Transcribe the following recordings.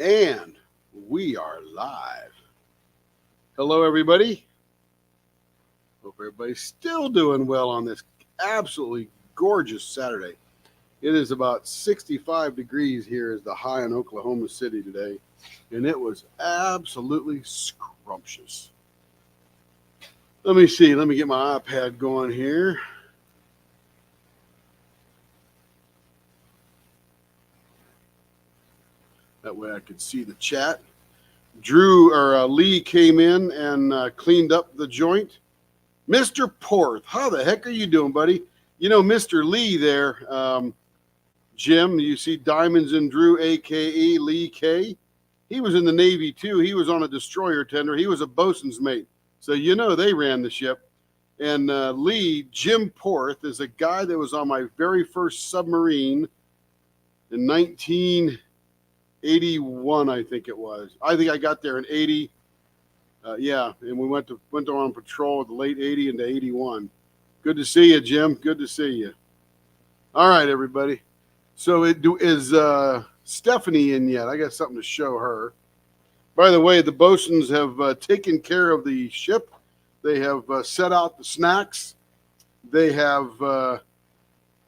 And we are live. Hello, everybody. Hope everybody's still doing well on this absolutely gorgeous Saturday. It is about 65 degrees here is the high in Oklahoma City today, and it was absolutely scrumptious. Let me see. Let me get my iPad going here. That way I could see the chat. Lee came in and cleaned up the joint. Mr. Porth, how the heck are you doing, buddy? You know, Mr. Lee there, Jim, you see Diamonds and Drew, a.k.a. Lee K. He was in the Navy, too. He was on a destroyer tender. He was a bosun's mate. So, you know, they ran the ship. And Lee, Jim Porth, is a guy that was on my very first submarine in 1981, I think it was. I think I got there in 80. Yeah, and we went on patrol the late 80 into 81. Good to see you, Jim. Good to see you. All right, everybody. So is Stephanie in yet? I got something to show her. By the way, the bosuns have taken care of the ship. They have set out the snacks. They have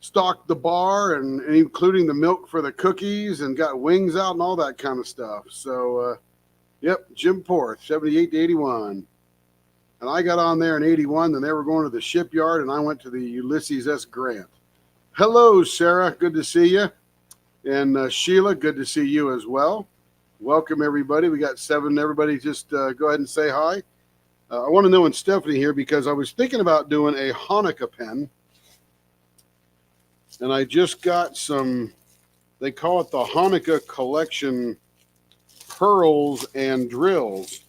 stocked the bar and including the milk for the cookies and got wings out and all that kind of stuff. So, yep, Jim Porth, 78 to 81. And I got on there in 81, then they were going to the shipyard, and I went to the Ulysses S. Grant. Hello, Sarah. Good to see you. And Sheila, good to see you as well. Welcome, everybody. We got 7. Everybody just go ahead and say hi. I want to know when Stephanie here because I was thinking about doing a Hanukkah pen. And I just got some, they call it the Hanukkah collection pearls and drills.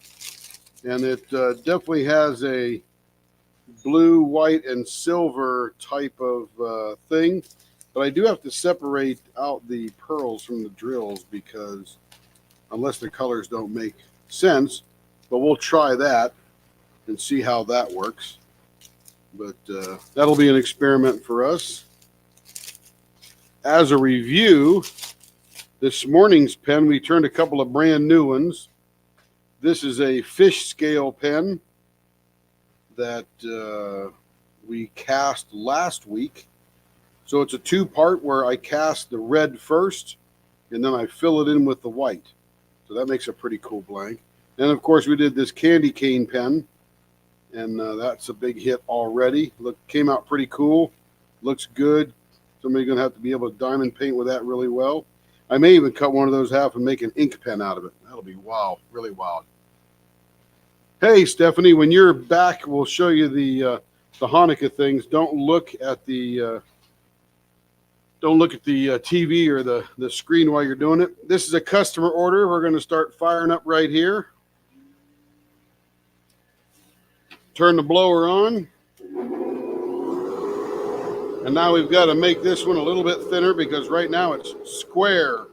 And it definitely has a blue, white, and silver type of thing. But I do have to separate out the pearls from the drills because unless the colors don't make sense. But we'll try that and see how that works. But that'll be an experiment for us. As a review, this morning's pen, we turned a couple of brand new ones. This is a fish scale pen that we cast last week. So it's a 2-part where I cast the red first and then I fill it in with the white. So that makes a pretty cool blank. And of course we did this candy cane pen and that's a big hit already. Came out pretty cool. Looks good. Somebody's going to have to be able to diamond paint with that really well. I may even cut one of those half and make an ink pen out of it. That'll be wild, really wild. Hey, Stephanie, when you're back, we'll show you the Hanukkah things. Don't look at the TV or the screen while you're doing it. This is a customer order. We're going to start firing up right here. Turn the blower on. And now we've got to make this one a little bit thinner because right now it's square.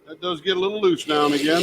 That does get a little loose now and again.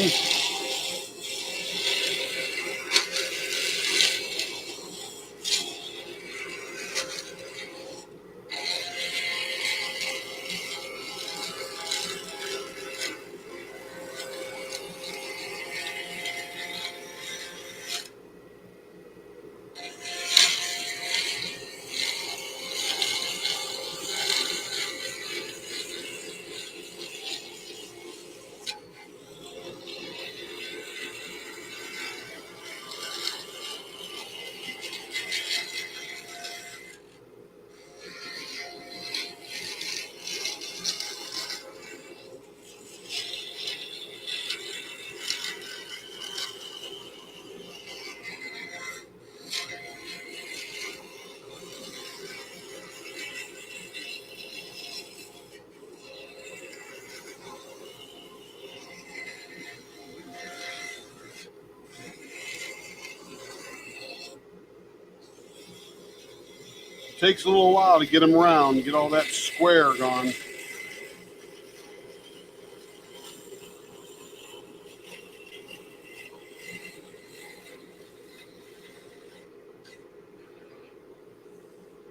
Takes a little while to get them round, get all that square gone.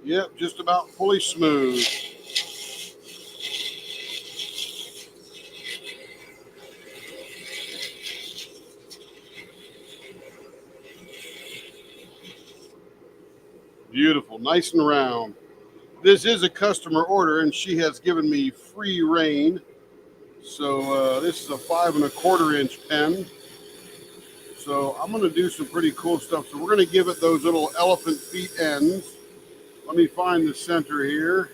Yep, just about fully smooth. Beautiful, nice and round. This is a customer order, and she has given me free rein. So this is a 5 1/4 inch pen. So I'm going to do some pretty cool stuff. So we're going to give it those little elephant feet ends. Let me find the center here.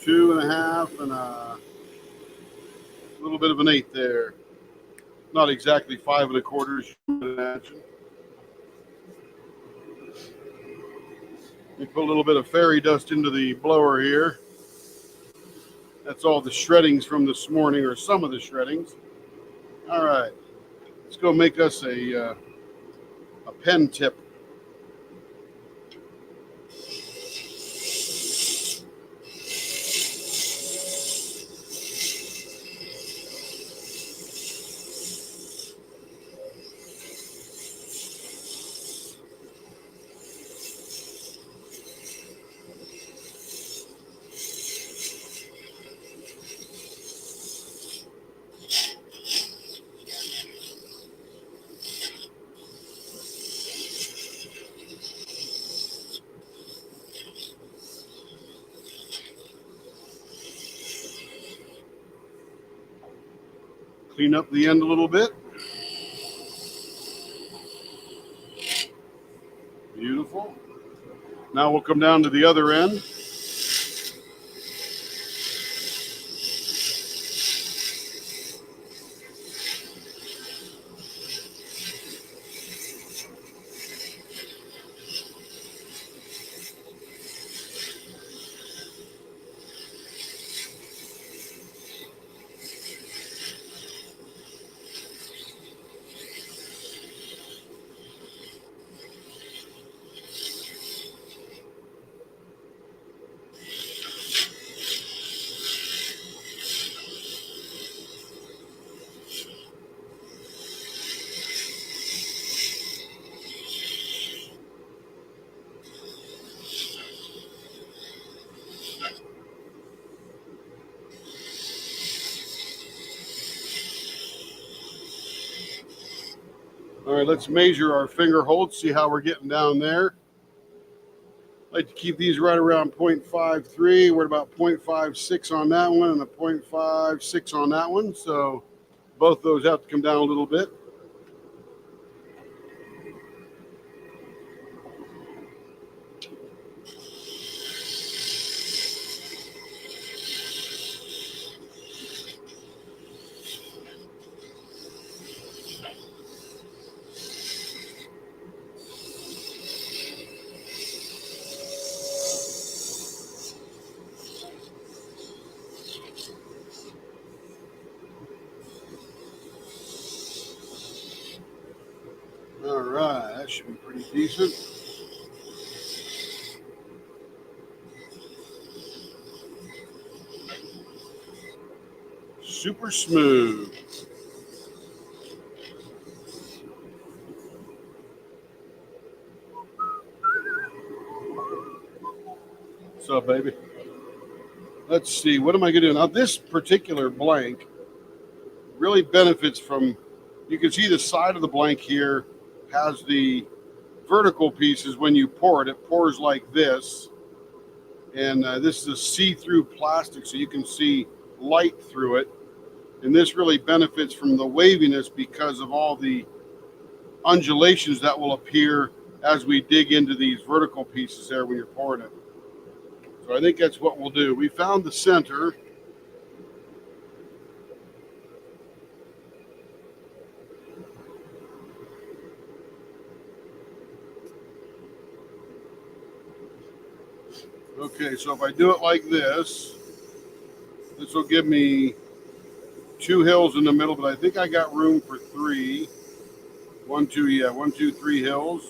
2 1/2 and a little bit of an 8 there. Not exactly 5 1/4, as you can imagine. Let me put a little bit of fairy dust into the blower here. That's all the shreddings from this morning, or some of the shreddings. All right, let's go make us a pen tip. Clean up the end a little bit. Beautiful. Now we'll come down to the other end. All right, let's measure our finger holds, see how we're getting down there. I like to keep these right around 0.53. We're at about 0.56 on that one and a 0.56 on that one. So both those have to come down a little bit. All right, that should be pretty decent. Super smooth. What's up, baby? Let's see, what am I going to do? Now, this particular blank really benefits from, you can see the side of the blank here has the vertical pieces. When you pour it, it pours like this. And this is a see-through plastic, so you can see light through it. And this really benefits from the waviness because of all the undulations that will appear as we dig into these vertical pieces there when you're pouring it. So I think that's what we'll do. We found the center. Okay, so if I do it like this, this will give me 2 hills in the middle, but I think I got room for 3. 1, 2, yeah, 1, 2, 3 hills.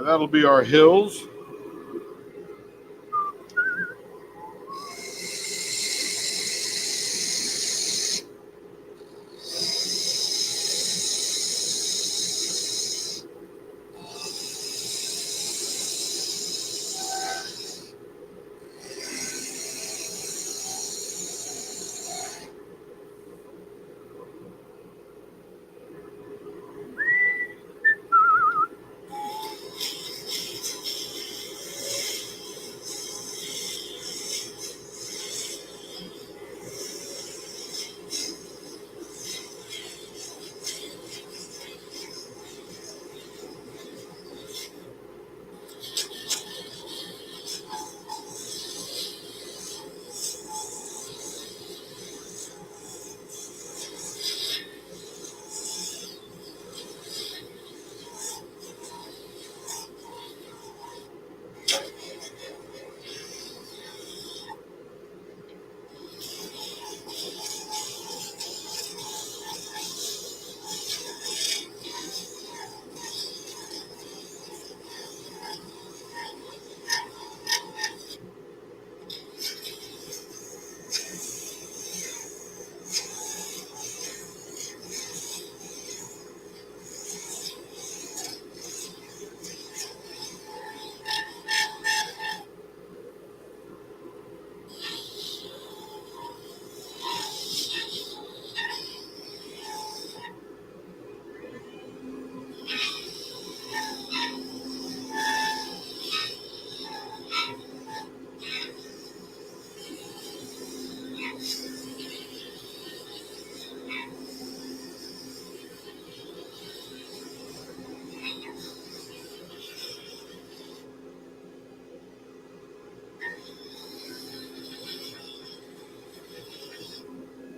right, that'll be our hills.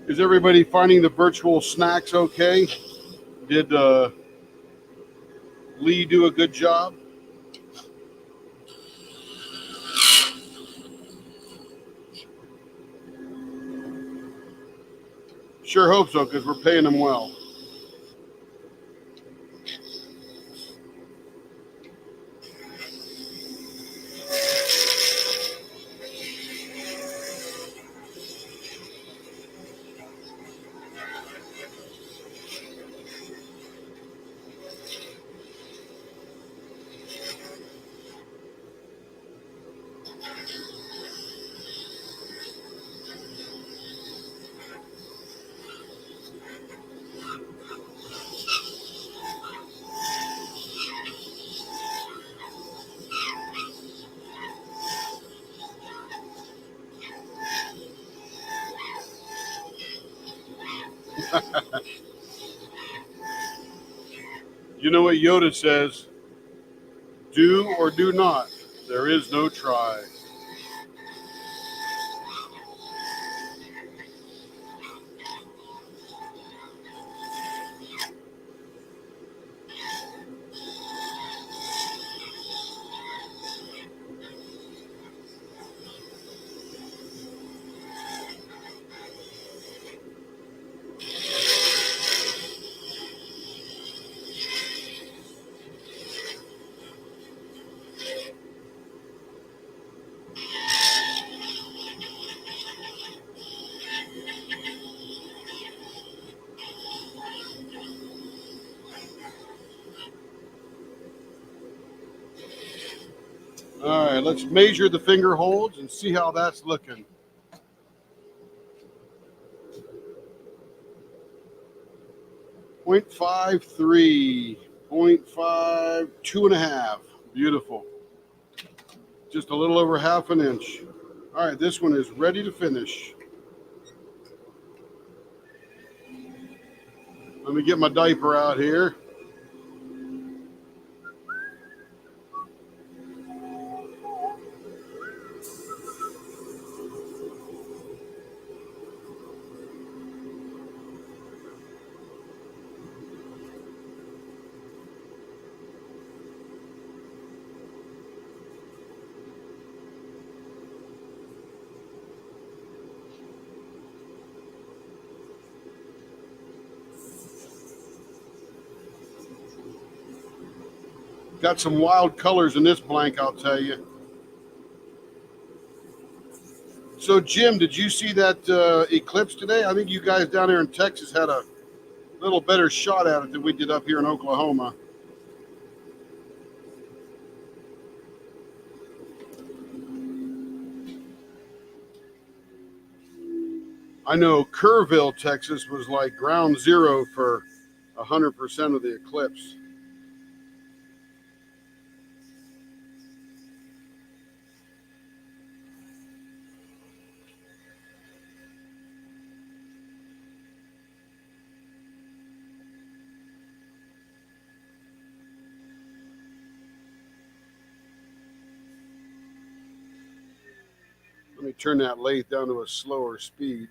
Is everybody finding the virtual snacks okay? Did Lee do a good job? Sure hope so, because we're paying him well. You know what Yoda says? Do or do not. There is no try. All right, let's measure the finger holds and see how that's looking. 0.53, 0.5, 2.5. Beautiful. Just a little over half an inch. All right, this one is ready to finish. Let me get my diaper out here. Got some wild colors in this blank, I'll tell you. So, Jim, did you see that eclipse today? I think you guys down there in Texas had a little better shot at it than we did up here in Oklahoma. I know Kerrville, Texas was like ground zero for 100% of the eclipse. Let me turn that lathe down to a slower speed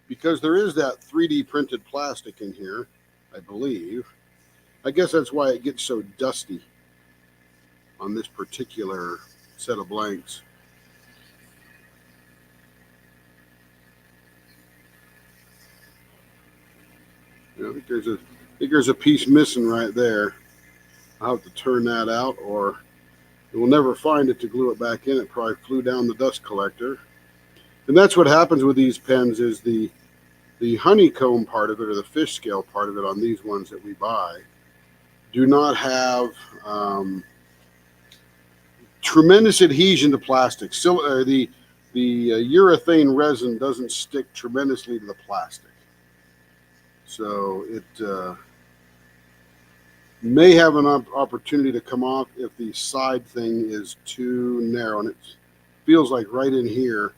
because there is that 3D printed plastic in here, I believe. I guess that's why it gets so dusty on this particular set of blanks. You know, I think there's a piece missing right there. I'll have to turn that out, or we'll never find it to glue it back in. It probably flew down the dust collector. And that's what happens with these pens is the honeycomb part of it, or the fish scale part of it on these ones that we buy, do not have tremendous adhesion to plastic. So, the urethane resin doesn't stick tremendously to the plastic. So it may have an opportunity to come off if the side thing is too narrow. And it feels like right in here,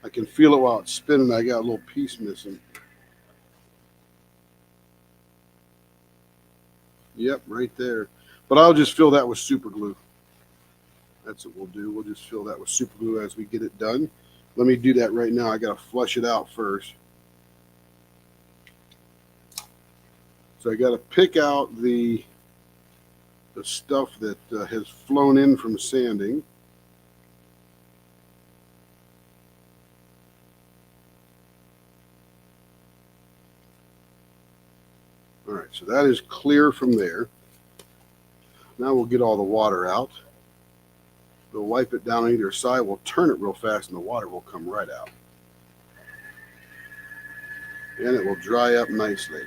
I can feel it while it's spinning. I got a little piece missing. Yep, right there. But I'll just fill that with super glue. That's what we'll do. We'll just fill that with super glue as we get it done. Let me do that right now. I got to flush it out first. So I got to pick out the stuff that has flown in from sanding. All right, so that is clear from there. Now we'll get all the water out. We'll wipe it down on either side. We'll turn it real fast and the water will come right out. And it will dry up nicely.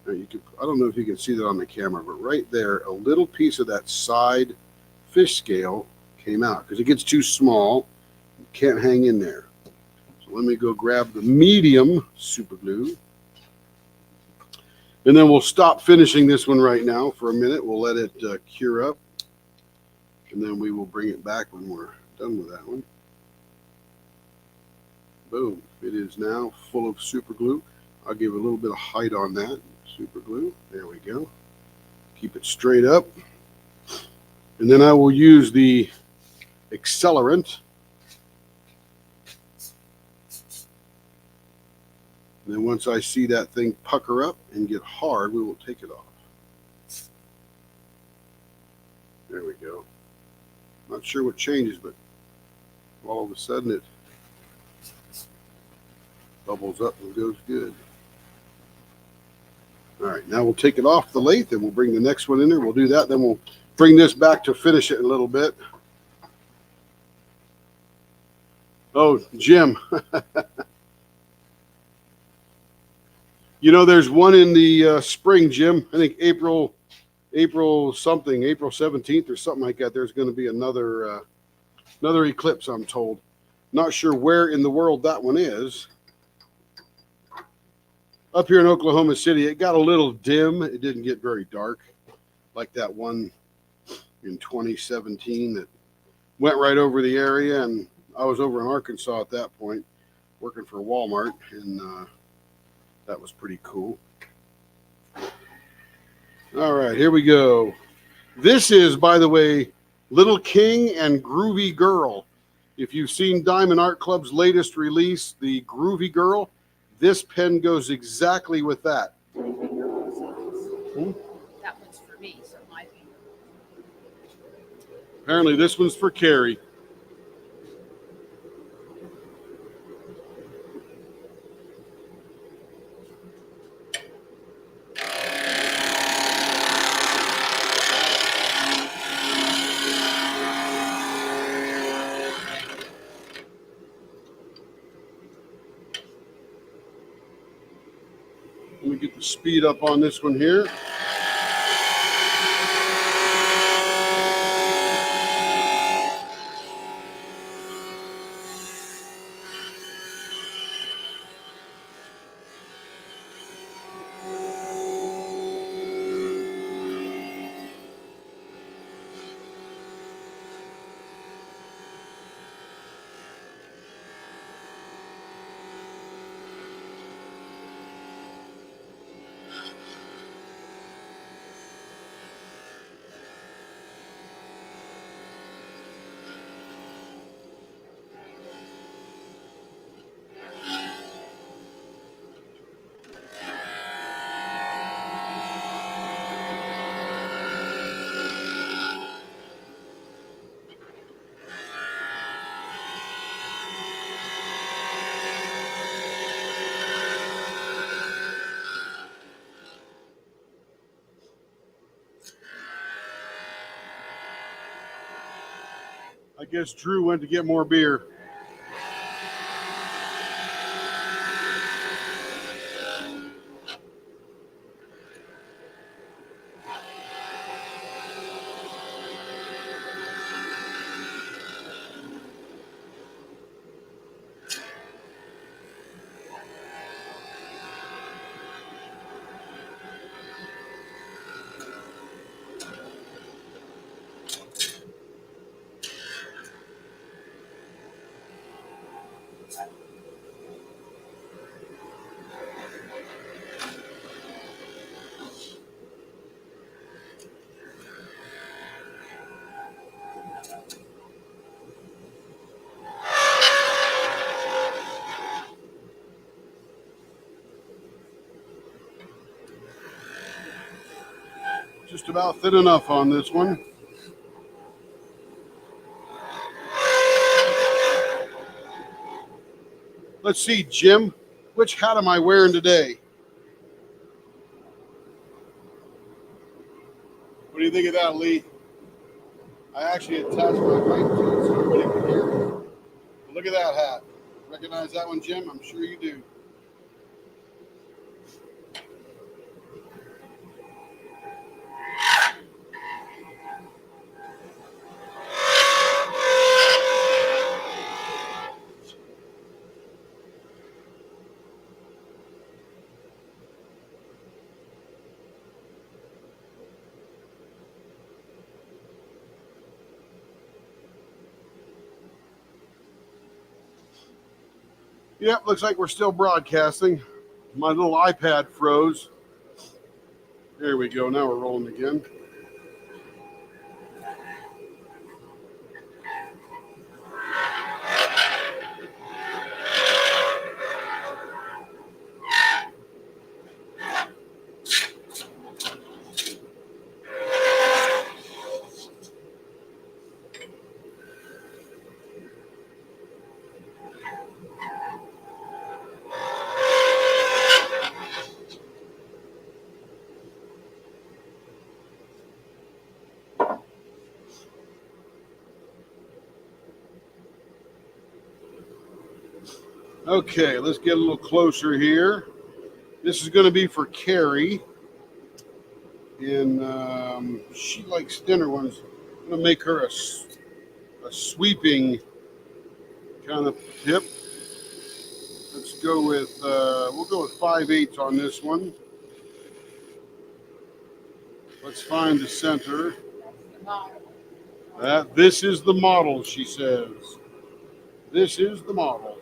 Now you can, I don't know if you can see that on the camera, but right there, a little piece of that side fish scale came out because it gets too small. You can't hang in there. So let me go grab the medium super glue. And then we'll stop finishing this one right now for a minute. We'll let it cure up. And then we will bring it back when we're done with that one. Boom. It is now full of super glue. I'll give a little bit of height on that. Super glue. There we go. Keep it straight up. And then I will use the accelerant. And then once I see that thing pucker up and get hard, we will take it off. There we go. Not sure what changes, but all of a sudden it bubbles up and goes good. All right, now we'll take it off the lathe and we'll bring the next one in there. We'll do that, then we'll bring this back to finish it in a little bit. Oh, Jim. You know, there's one in the spring, Jim. I think April something, April 17th or something like that. There's going to be another eclipse, I'm told. Not sure where in the world that one is. Up here in Oklahoma City, it got a little dim. It didn't get very dark like that one in 2017 that went right over the area. And I was over in Arkansas at that point working for Walmart, and that was pretty cool. All right, here we go. This is, by the way, Little King and Groovy Girl. If you've seen Diamond Art Club's latest release, the Groovy Girl, this pen goes exactly with that. That one's for me, so my finger. Apparently this one's for Carrie. Let me get the speed up on this one here. I guess Drew went to get more beer. Just about thin enough on this one. Let's see, Jim, which hat am I wearing today? What do you think of that, Lee? I actually attached my mic to it so everybody can hear me. But look at that hat. Recognize that one, Jim? I'm sure you do. Yep, looks like we're still broadcasting. My little iPad froze. There we go. Now we're rolling again. Okay, let's get a little closer here. This is going to be for Carrie. And she likes thinner ones. I'm going to make her a sweeping kind of tip. Let's go with, we'll go with 5/8 on this one. Let's find the center. This is the model, she says. This is the model.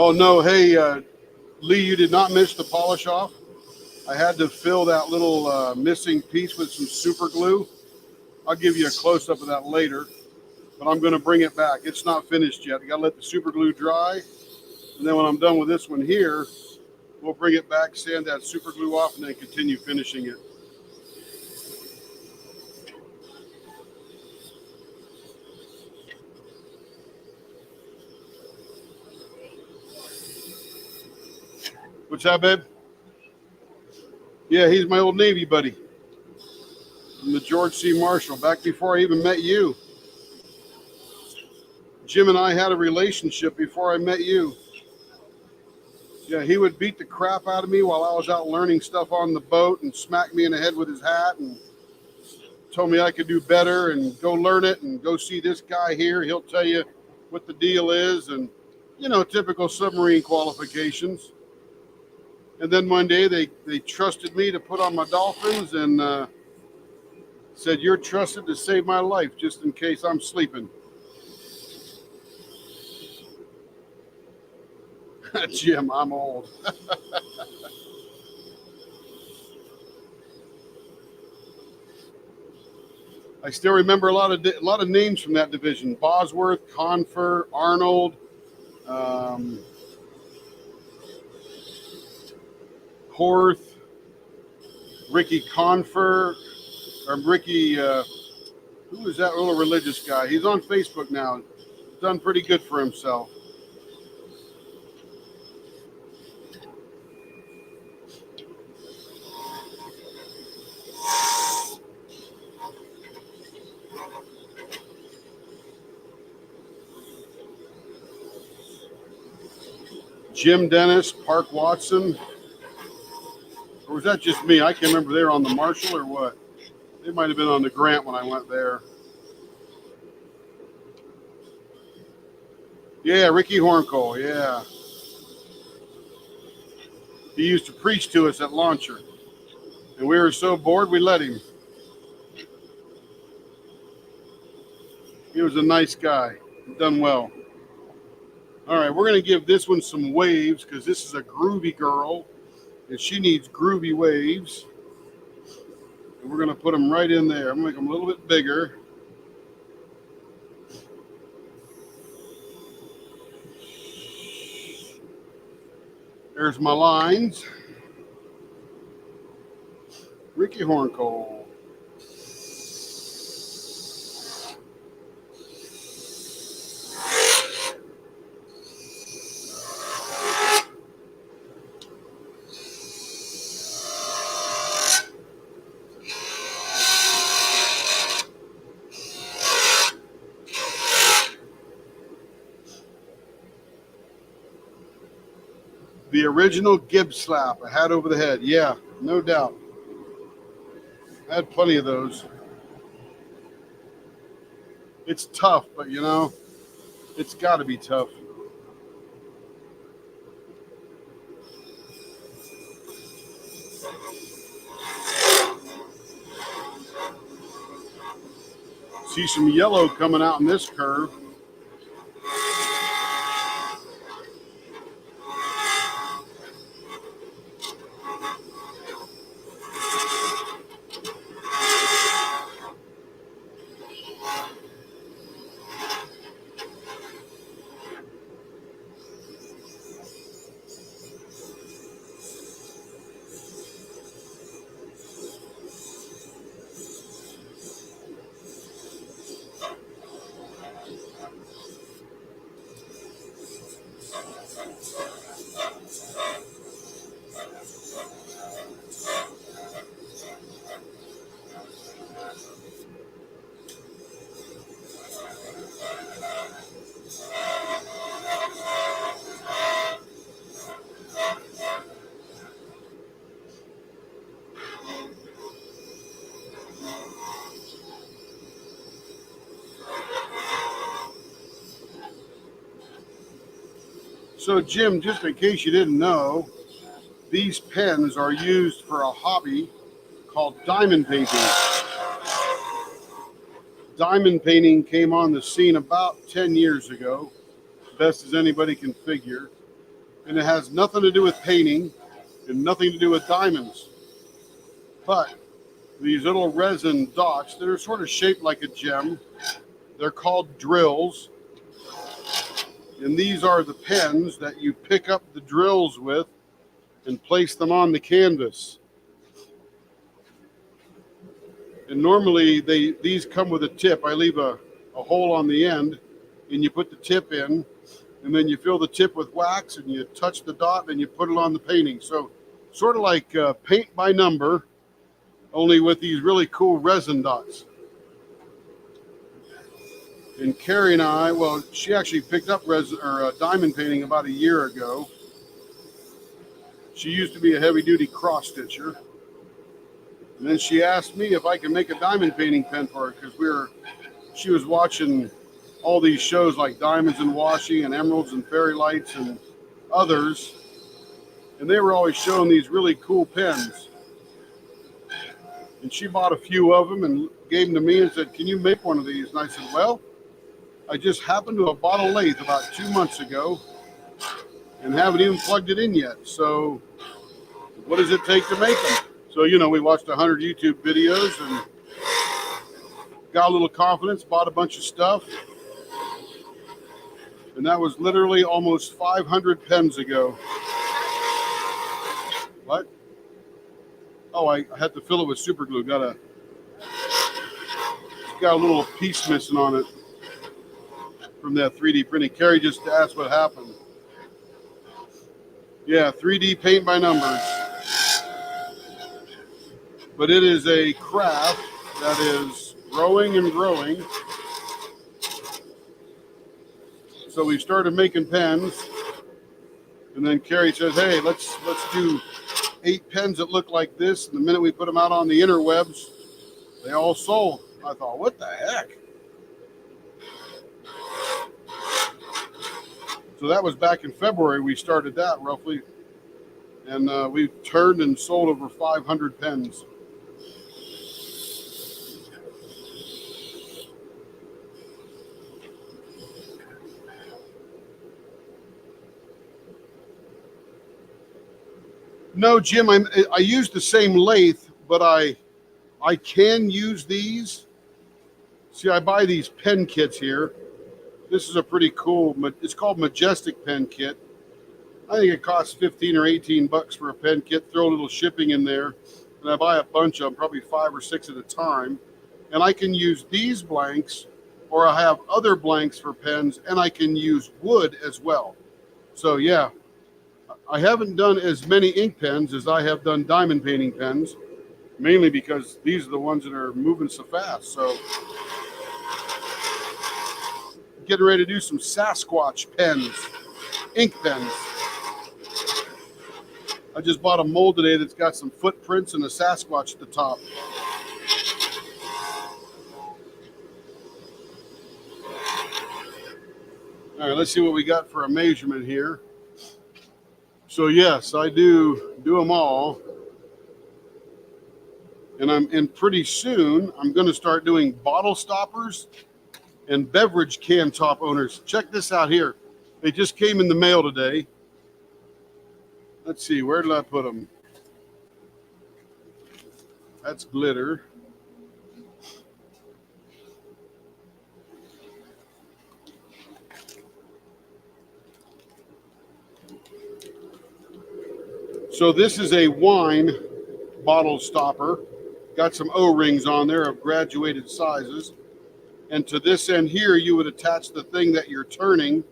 Oh no, hey Lee, you did not miss the polish off. I had to fill that little missing piece with some super glue. I'll give you a close up of that later, but I'm going to bring it back. It's not finished yet. I got to let the super glue dry, and then when I'm done with this one here, we'll bring it back, sand that super glue off, and then continue finishing it. What's that, babe? Yeah, he's my old Navy buddy from the George C. Marshall, back before I even met you. Jim and I had a relationship before I met you. Yeah, he would beat the crap out of me while I was out learning stuff on the boat and smack me in the head with his hat and told me I could do better and go learn it and go see this guy here. He'll tell you what the deal is and, you know, typical submarine qualifications. And then one day they trusted me to put on my dolphins and said, "You're trusted to save my life just in case I'm sleeping." Jim, I'm old. I still remember a lot of names from that division: Bosworth, Confer, Arnold, Horth, Ricky Confer, or Ricky. Who is that little religious guy? He's on Facebook now. Done pretty good for himself. Jim Dennis, Park Watson. Or was that just me? I can't remember. They were on the Marshall or what? They might have been on the Grant when I went there. Yeah, Ricky Horncole, yeah. He used to preach to us at Launcher. And we were so bored we let him. He was a nice guy. Done well. All right, we're going to give this one some waves because this is a Groovy Girl. And she needs groovy waves. And we're going to put them right in there. I'm going to make them a little bit bigger. There's my lines. Ricky Horncole. The original Gibbs slap, a hat over the head. Yeah, no doubt. I had plenty of those. It's tough, but you know, it's got to be tough. See some yellow coming out in this curve. So, Jim, just in case you didn't know, these pens are used for a hobby called diamond painting. Diamond painting came on the scene about 10 years ago, best as anybody can figure. and it has nothing to do with painting and nothing to do with diamonds. But these little resin dots that are sort of shaped like a gem, they're called drills. And these are the pens that you pick up the drills with and place them on the canvas. And normally these come with a tip. I leave a hole on the end, and you put the tip in, and then you fill the tip with wax, and you touch the dot, and you put it on the painting. So sort of like paint by number, only with these really cool resin dots. And Carrie and I, well, she actually picked up resin or diamond painting about a year ago. She used to be a heavy-duty cross stitcher. And then she asked me if I could make a diamond painting pen for her because she was watching all these shows like Diamonds and Washing and Emeralds and Fairy Lights and others. And they were always showing these really cool pens. And she bought a few of them and gave them to me and said, "Can you make one of these?" And I said, "Well, I just happened to have bought a lathe about 2 months ago and haven't even plugged it in yet. So what does it take to make them?" So, we watched 100 YouTube videos and got a little confidence, bought a bunch of stuff. And that was literally almost 500 pens ago. What? Oh, I had to fill it with super glue. It's got a little piece missing on it from that 3D printing. Carrie just asked what happened. Yeah, 3D paint by numbers. But it is a craft that is growing and growing. So we started making pens, and then Carrie says, "Hey, let's do 8 pens that look like this." And the minute we put them out on the interwebs, they all sold. I thought, what the heck? So that was back in February. We started that roughly, and we turned and sold over 500 pens. No, Jim, I use the same lathe, but I can use these. See, I buy these pen kits here. This is a pretty cool, it's called Majestic Pen Kit. I think it costs 15 or 18 bucks for a pen kit. Throw a little shipping in there. And I buy a bunch of them, probably 5 or 6 at a time. And I can use these blanks, or I have other blanks for pens, and I can use wood as well. So yeah, I haven't done as many ink pens as I have done diamond painting pens, mainly because these are the ones that are moving so fast. So getting ready to do some Sasquatch pens, ink pens. I just bought a mold today that's got some footprints and a Sasquatch at the top. All right, let's see what we got for a measurement here. So yes, I do them all. And pretty soon I'm going to start doing bottle stoppers and beverage can top owners. Check this out here. They just came in the mail today. Let's see, where did I put them? That's glitter. So this is a wine bottle stopper. Got some O-rings on there of graduated sizes. And to this end here, you would attach the thing that you're turning,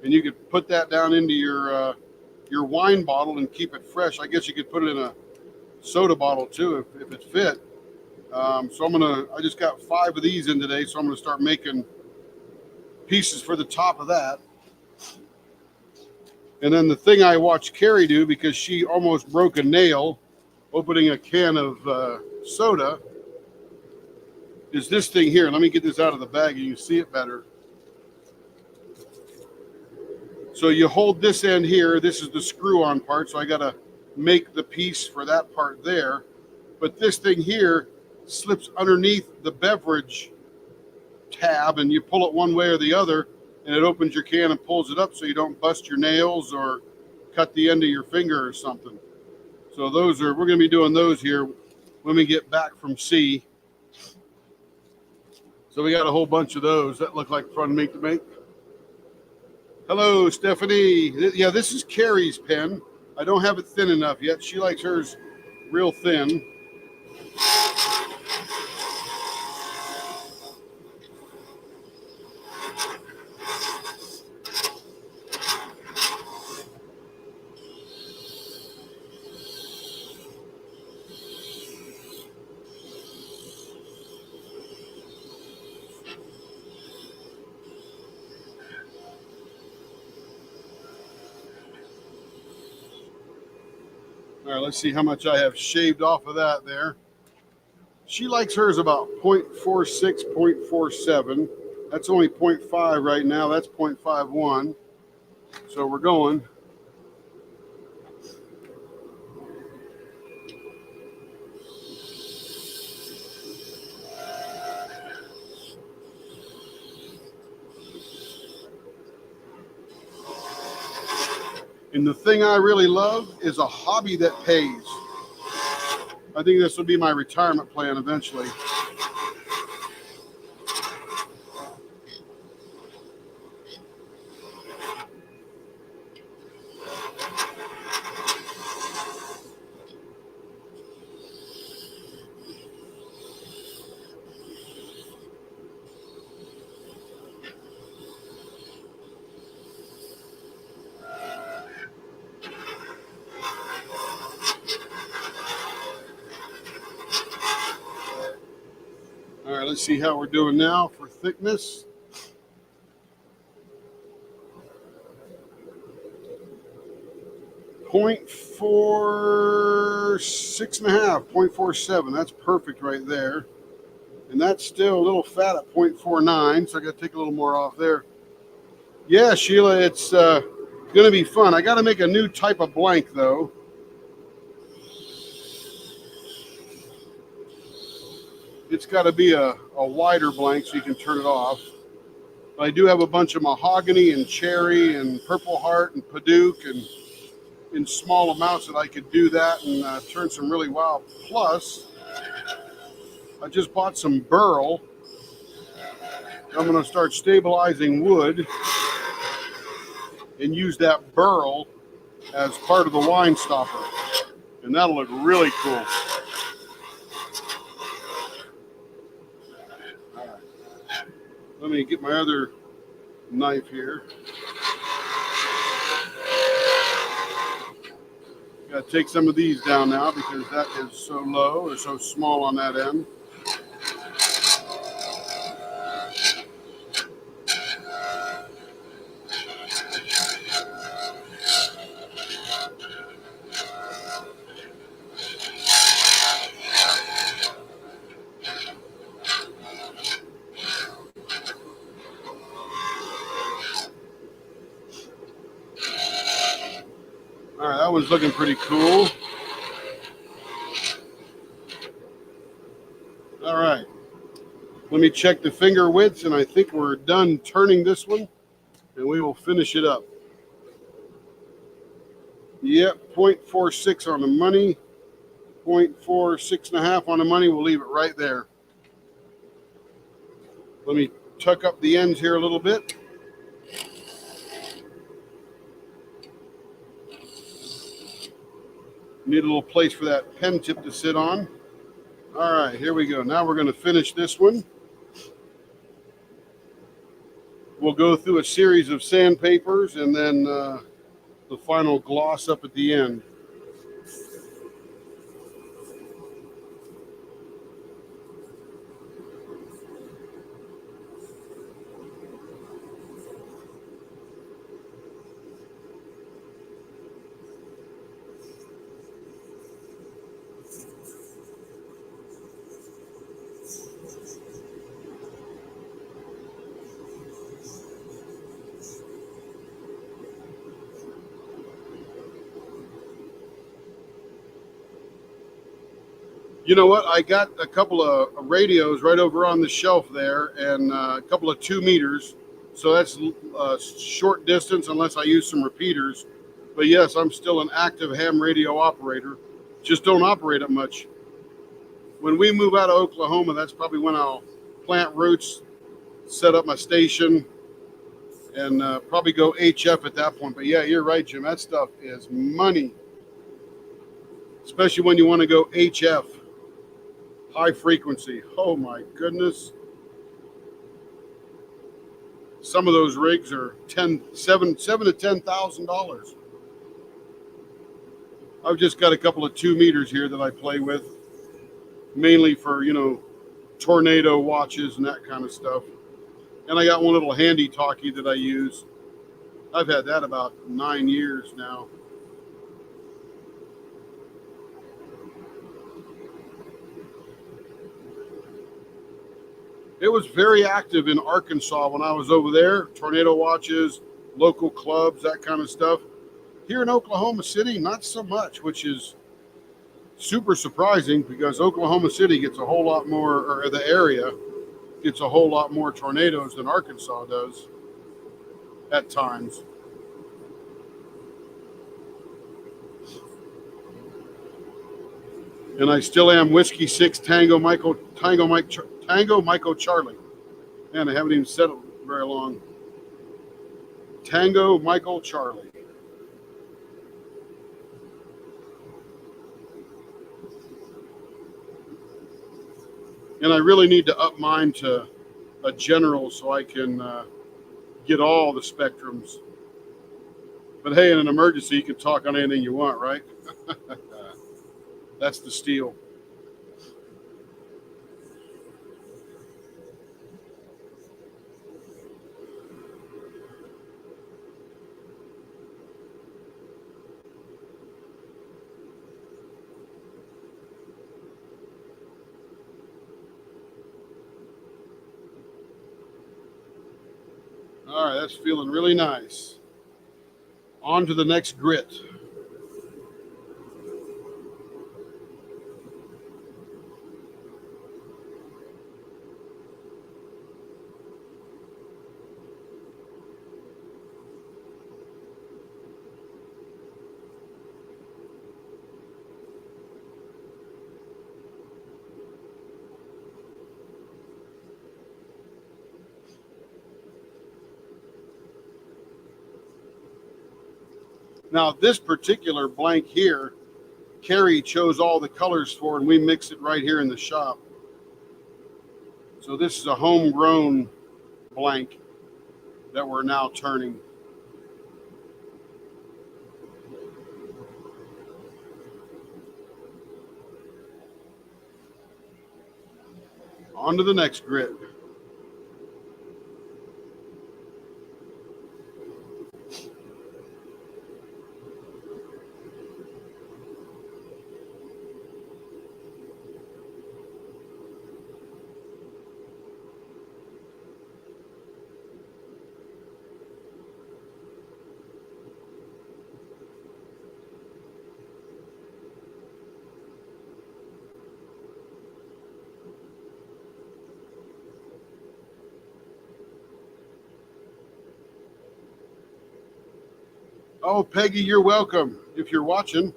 and you could put that down into your wine bottle and keep it fresh. I guess you could put it in a soda bottle too if it fit. So I just got 5 of these in today, so I'm gonna start making pieces for the top of that. And then the thing I watched Carrie do, because she almost broke a nail opening a can of soda, is this thing here. Let me get this out of the bag and you can see it better. So you hold this end here. This is the screw-on part, so I got to make the piece for that part there. But this thing here slips underneath the beverage tab, and you pull it one way or the other, and it opens your can and pulls it up so you don't bust your nails or cut the end of your finger or something. So we're going to be doing those here when we get back from sea. So we got a whole bunch of those that look like fun meat to make. Hello, Stephanie. Yeah, this is Carrie's pen. I don't have it thin enough yet. She likes hers real thin. All right, let's see how much I have shaved off of that there. She likes hers about 0.46, 0.47. That's only 0.5 right now. That's 0.51. So we're going. And the thing I really love is a hobby that pays. I think this will be my retirement plan eventually. All right, let's see how we're doing now for thickness. .46.5, 0.47. That's perfect right there. And that's still a little fat at 0.49, so I got to take a little more off there. Yeah, Sheila, it's going to be fun. I got to make a new type of blank, though. It's got to be a wider blank so you can turn it off. But I do have a bunch of mahogany and cherry and purple heart and Paduke and in small amounts that I could do that and turn some really wild. Plus, I just bought some burl. I'm going to start stabilizing wood and use that burl as part of the wine stopper. And that'll look really cool. All right. Let me get my other knife here. Got to take some of these down now because that is so low or so small on that end. All right, that one's looking pretty cool. All right, let me check the finger widths, and I think we're done turning this one, and we will finish it up. Yep, 0.46 on the money, 0.46.5 on the money. We'll leave it right there. Let me tuck up the ends here a little bit. Need a little place for that pen tip to sit on. All right, here we go. Now we're going to finish this one. We'll go through a series of sandpapers and then the final gloss up at the end. You know what? I got a couple of radios right over on the shelf there and a couple of 2 meters. So that's short distance unless I use some repeaters. But yes, I'm still an active ham radio operator. Just don't operate it much. When we move out of Oklahoma, that's probably when I'll plant roots, set up my station, and probably go HF at that point. But yeah, you're right, Jim. That stuff is money, especially when you want to go HF, high frequency. Oh my goodness. Some of those rigs are seven to $10,000. I've just got a couple of 2 meters here that I play with, mainly for tornado watches and that kind of stuff. And I got one little handy talkie that I use. I've had that about 9 years now. It was very active in Arkansas when I was over there. Tornado watches, local clubs, that kind of stuff. Here in Oklahoma City, not so much, which is super surprising because Oklahoma City gets a whole lot more, or the area gets a whole lot more tornadoes than Arkansas does at times. And I still am Whiskey 6 Tango Michael Charlie. Man, I haven't even said it very long. Tango Michael Charlie. And I really need to up mine to a general so I can get all the spectrums. But hey, in an emergency, you can talk on anything you want, right? That's the steal. All right, that's feeling really nice. On to the next grit. Now, this particular blank here, Carrie chose all the colors for, and we mix it right here in the shop. So this is a homegrown blank that we're now turning. On to the next grit. Oh, Peggy, you're welcome. If you're watching,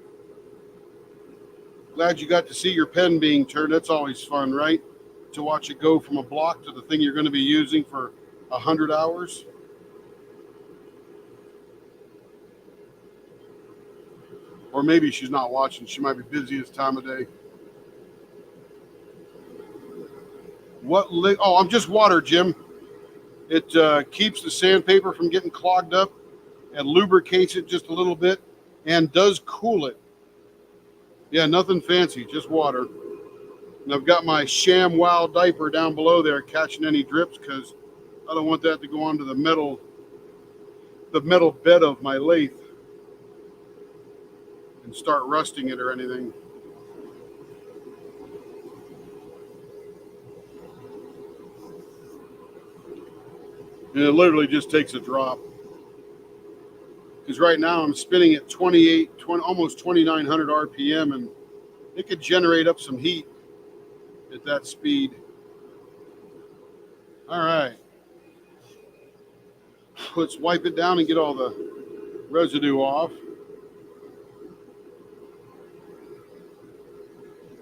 glad you got to see your pen being turned. That's always fun, right? To watch it go from a block to the thing you're going to be using for 100 hours. Or maybe she's not watching. She might be busy this time of day. Oh, I'm just water, Jim. It keeps the sandpaper from getting clogged up and lubricates it just a little bit and does cool it. Yeah, nothing fancy, just water. And I've got my ShamWow diaper down below there catching any drips because I don't want that to go onto the metal bed of my lathe and start rusting it or anything. And it literally just takes a drop. Because right now I'm spinning at 28, 20, almost 2,900 RPM, and it could generate up some heat at that speed. All right. Let's wipe it down and get all the residue off.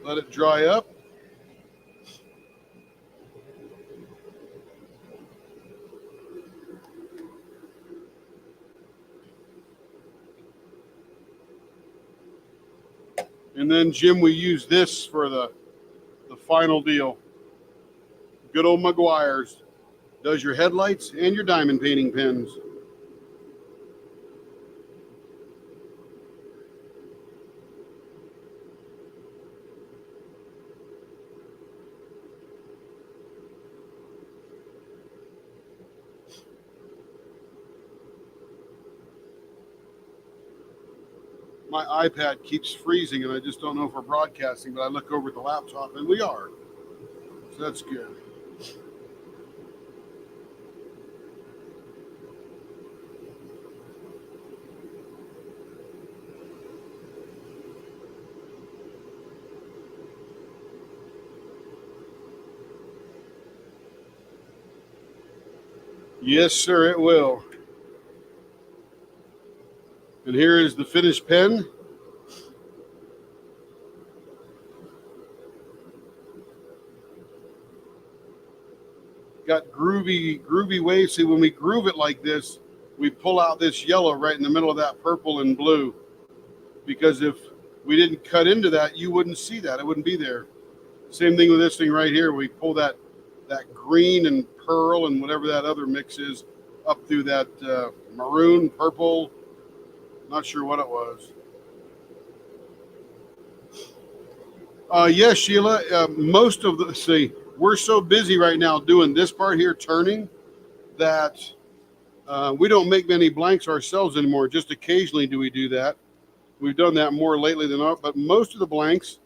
Let it dry up. And then, Jim, we use this for the final deal. Good old Meguiar's. Does your headlights and your diamond painting pens. My iPad keeps freezing, and I just don't know if we're broadcasting, but I look over at the laptop, and we are. So that's good. Yes, sir, it will. And here is the finished pen. Got groovy waves. See, when we groove it like this, we pull out this yellow right in the middle of that purple and blue. Because if we didn't cut into that, you wouldn't see that. It wouldn't be there. Same thing with this thing right here. We pull that green and pearl and whatever that other mix is up through that maroon, purple. Not sure what it was. Yes, Sheila. Most of the, see, we're so busy right now doing this part here, turning, that we don't make many blanks ourselves anymore. Just occasionally do we do that. We've done that more lately than not, but most of the blanks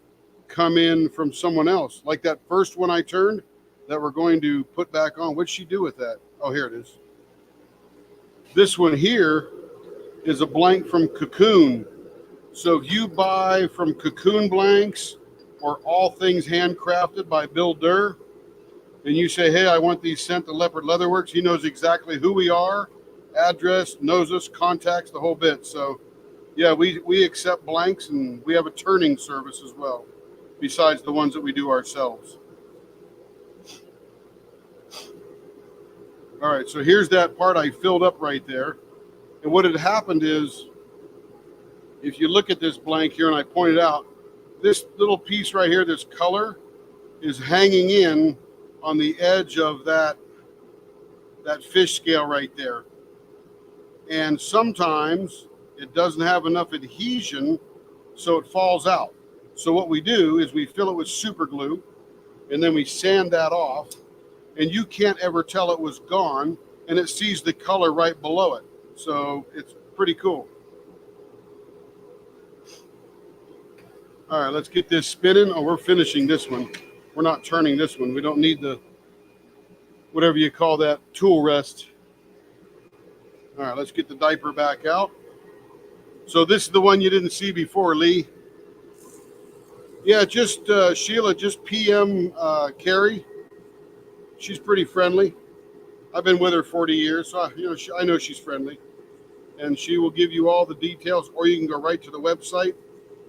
come in from someone else. Like that first one I turned that we're going to put back on. What'd she do with that? Oh, here it is. This one here is a blank from Cocoon. So if you buy from Cocoon Blanks or All Things Handcrafted by Bill Durr, and you say, hey, I want these sent to Leopard Leatherworks, he knows exactly who we are, address, knows us, contacts, the whole bit. So, yeah, we accept blanks, and we have a turning service as well, besides the ones that we do ourselves. All right, so here's that part I filled up right there. And what had happened is, if you look at this blank here, and I pointed out, this little piece right here, this color, is hanging in on the edge of that fish scale right there. And sometimes it doesn't have enough adhesion, so it falls out. So what we do is we fill it with super glue, and then we sand that off, and you can't ever tell it was gone, and it sees the color right below it. So it's pretty cool. All right, let's get this spinning. Oh, we're finishing this one. We're not turning this one. We don't need the, whatever you call that, tool rest. All right, let's get the diaper back out. So this is the one you didn't see before, Lee. Yeah, just Sheila, just PM Carrie. She's pretty friendly. I've been with her 40 years, so I know she's friendly. And she will give you all the details, or you can go right to the website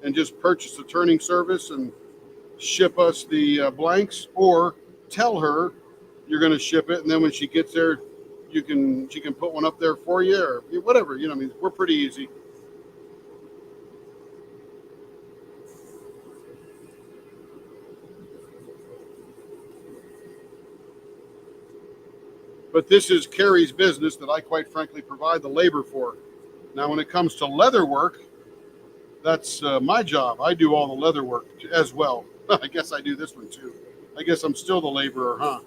and just purchase the turning service and ship us the blanks, or tell her you're going to ship it, and then when she gets there, she can put one up there for you, or whatever. I mean, we're pretty easy. But this is Carrie's business that I quite frankly provide the labor for. Now, when it comes to leather work, that's my job. I do all the leather work as well. I guess I do this one too. I guess I'm still the laborer, huh?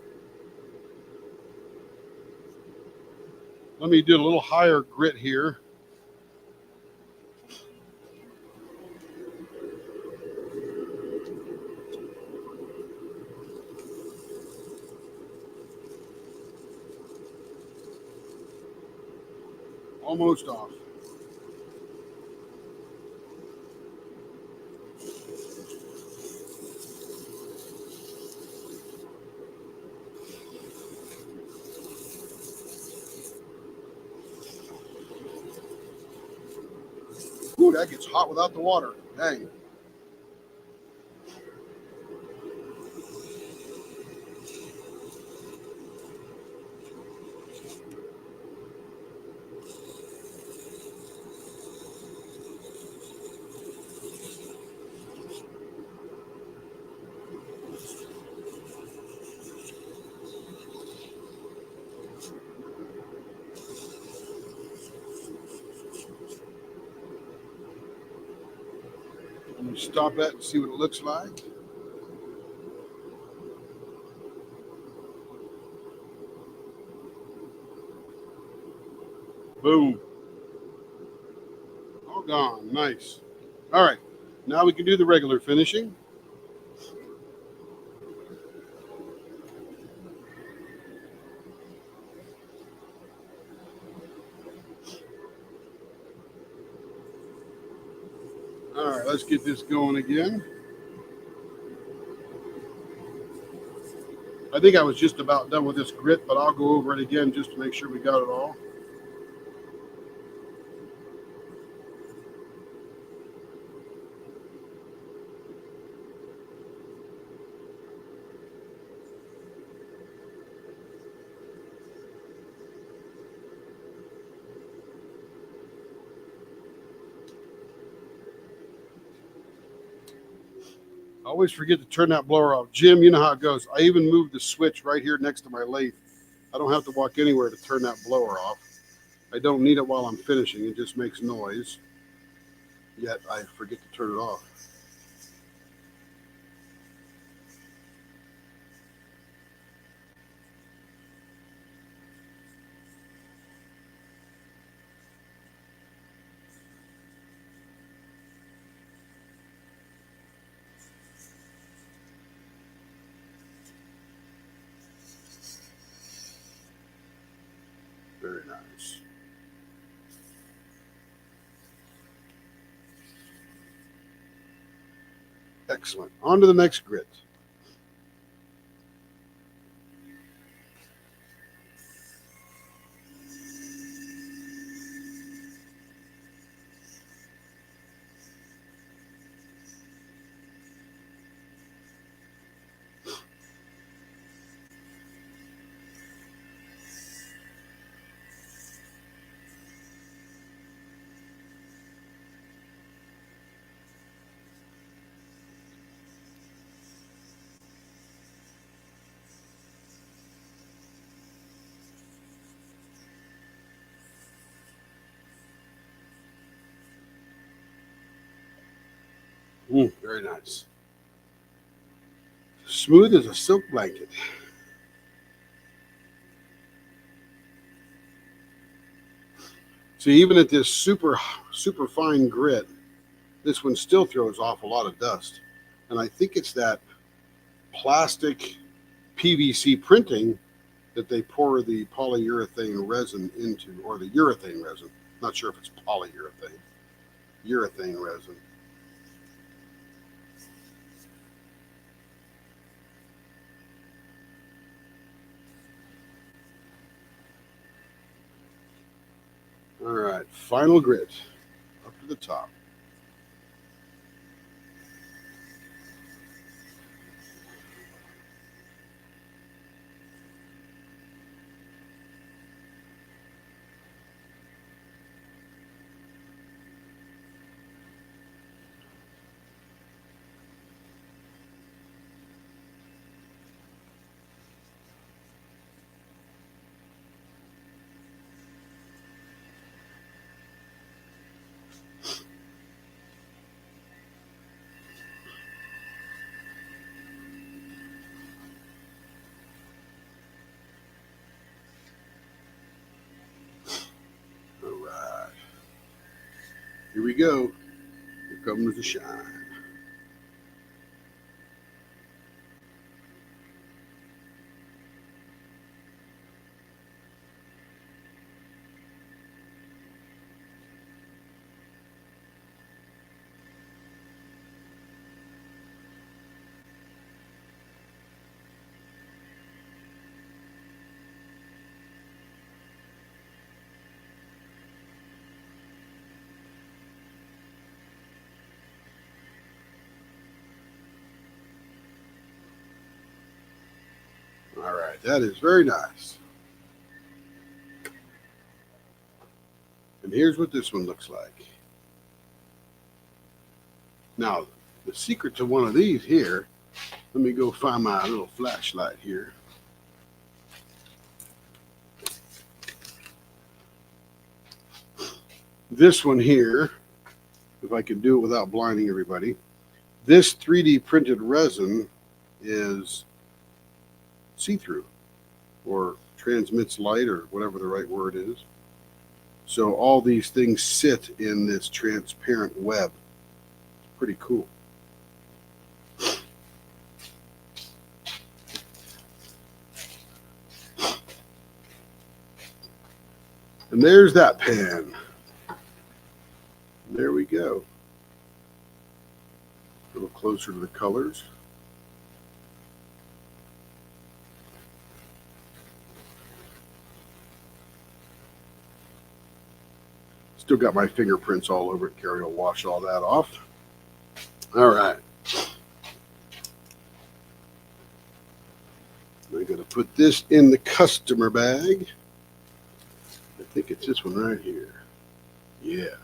Let me do a little higher grit here. Almost off. Ooh, that gets hot without the water. Dang. Stop that and see what it looks like. Boom. All gone. Nice. All right. Now we can do the regular finishing. All right, let's get this going again. I think I was just about done with this grit, but I'll go over it again just to make sure we got it all. I always forget to turn that blower off. Jim, you know how it goes. I even moved the switch right here next to my lathe. I don't have to walk anywhere to turn that blower off. I don't need it while I'm finishing. It just makes noise. Yet I forget to turn it off. Very nice. Excellent. On to the next grit. Very nice. Smooth as a silk blanket. See, even at this super fine grit, this one still throws off a lot of dust. And I think it's that plastic PVC printing that they pour the polyurethane resin into, or the urethane resin. Not sure if it's polyurethane. Urethane resin. All right, final grit up to the top. All right, here we go. Here comes the shine. All right, that is very nice. And here's what this one looks like. Now, the secret to one of these here, let me go find my little flashlight here. This one here, if I could do it without blinding everybody, This 3D printed resin is see-through or transmits light or whatever the right word is. So all these things sit in this transparent web. Pretty cool. And there's that pen. There we go. A little closer to the colors. Still got my fingerprints all over it. Carrie will wash all that off. All right. I'm going to put this in the customer bag. I think it's this one right here. Yeah.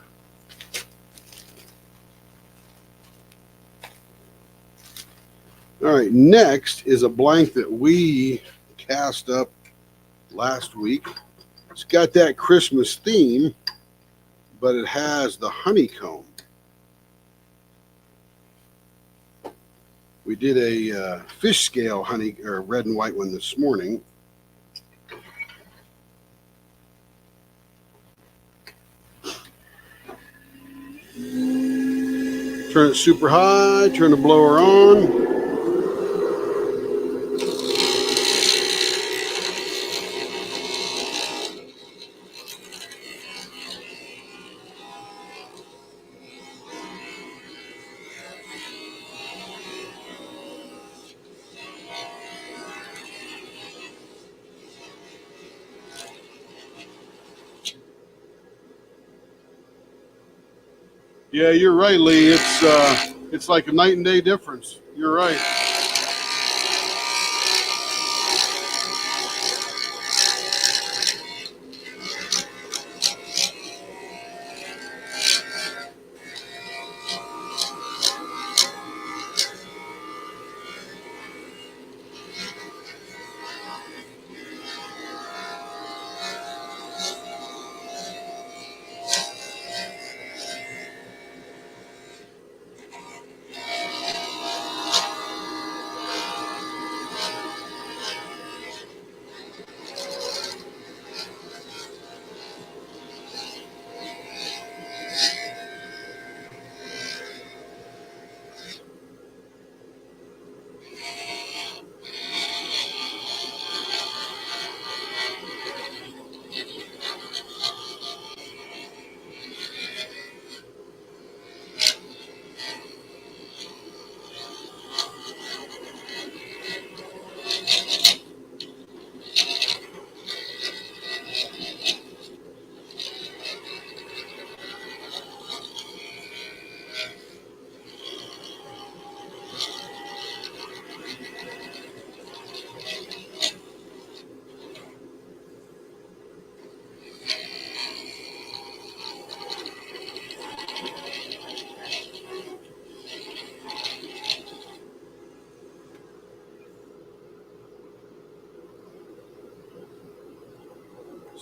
All right, next is a blank that we cast up last week. It's got that Christmas theme, but it has the honeycomb. We did a fish scale honey or red and white one this morning. Turn it super high, turn the blower on. Yeah, you're right, Lee. It's like a night and day difference. You're right.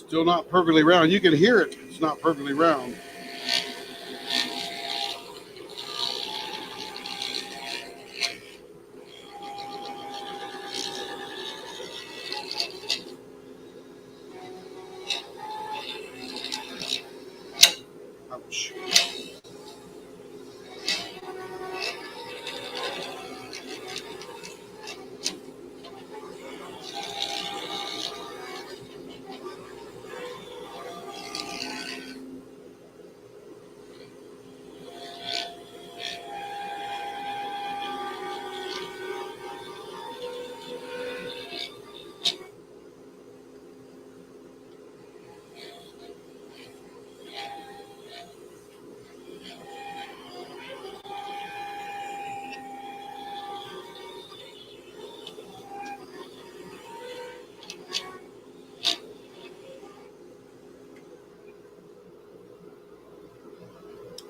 Still not perfectly round. You can hear it. It's not perfectly round. Ouch.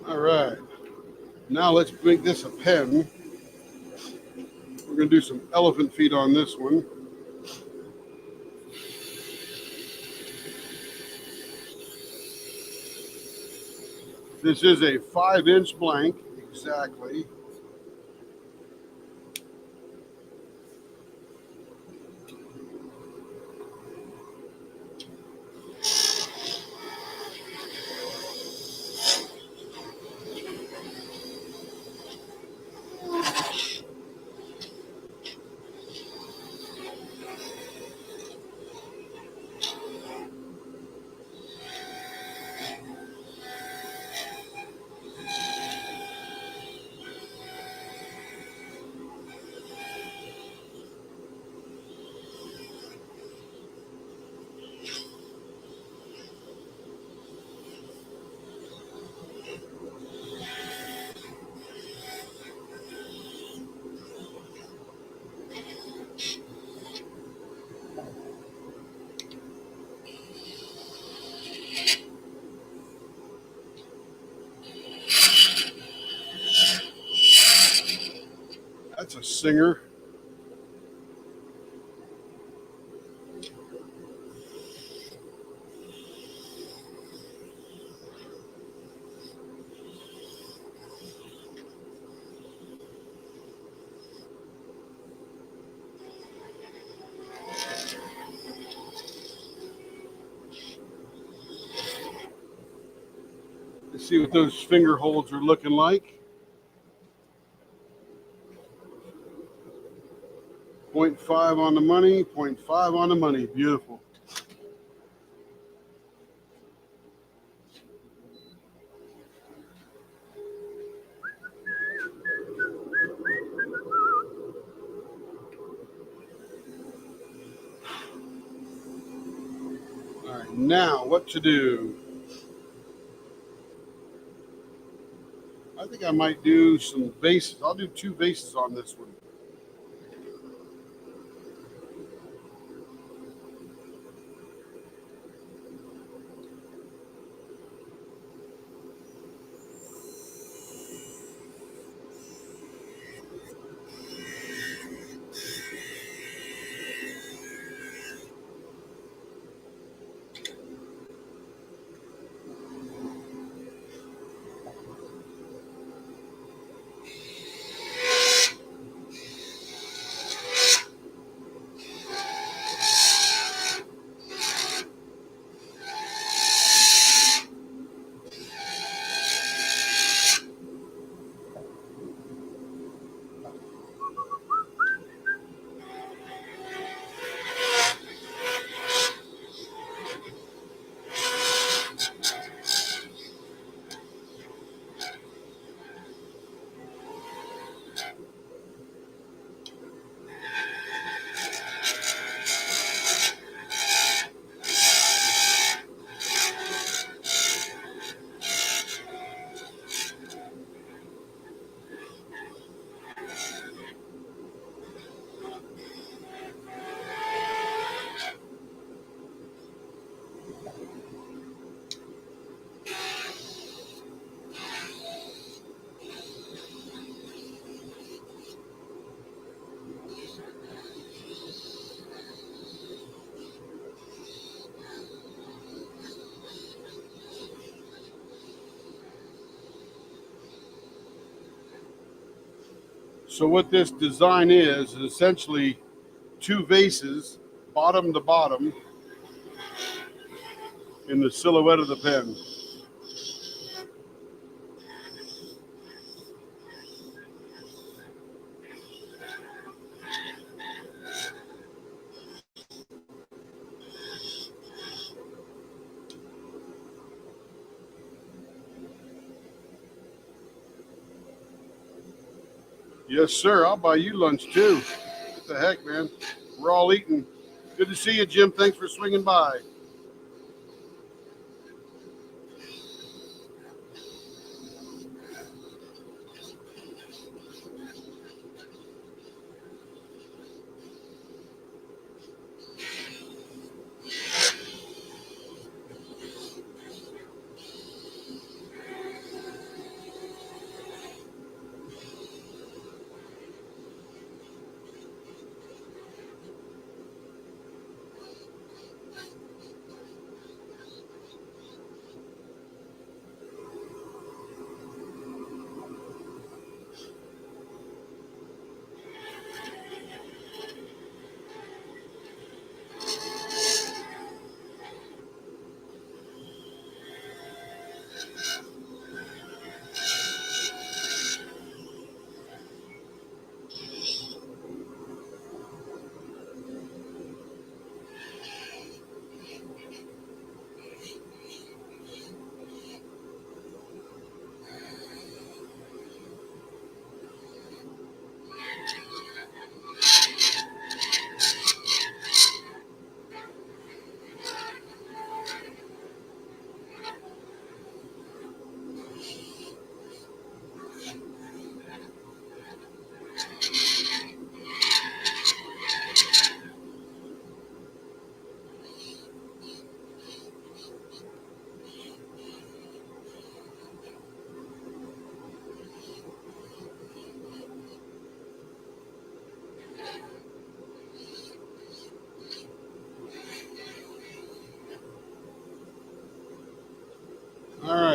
All right. Now let's make this a pen. We're going to do some elephant feet on this one. This is a 5-inch blank, exactly. singer. Let's see what those finger holds are looking like. 0.5 on the money, 0.5 on the money. Beautiful. All right, now what to do? I think I might do some bases. I'll do 2 bases on this one. So what this design is essentially 2 vases, bottom to bottom, in the silhouette of the pen. Yes, sir. I'll buy you lunch too. What the heck, man? We're all eating. Good to see you, Jim. Thanks for swinging by.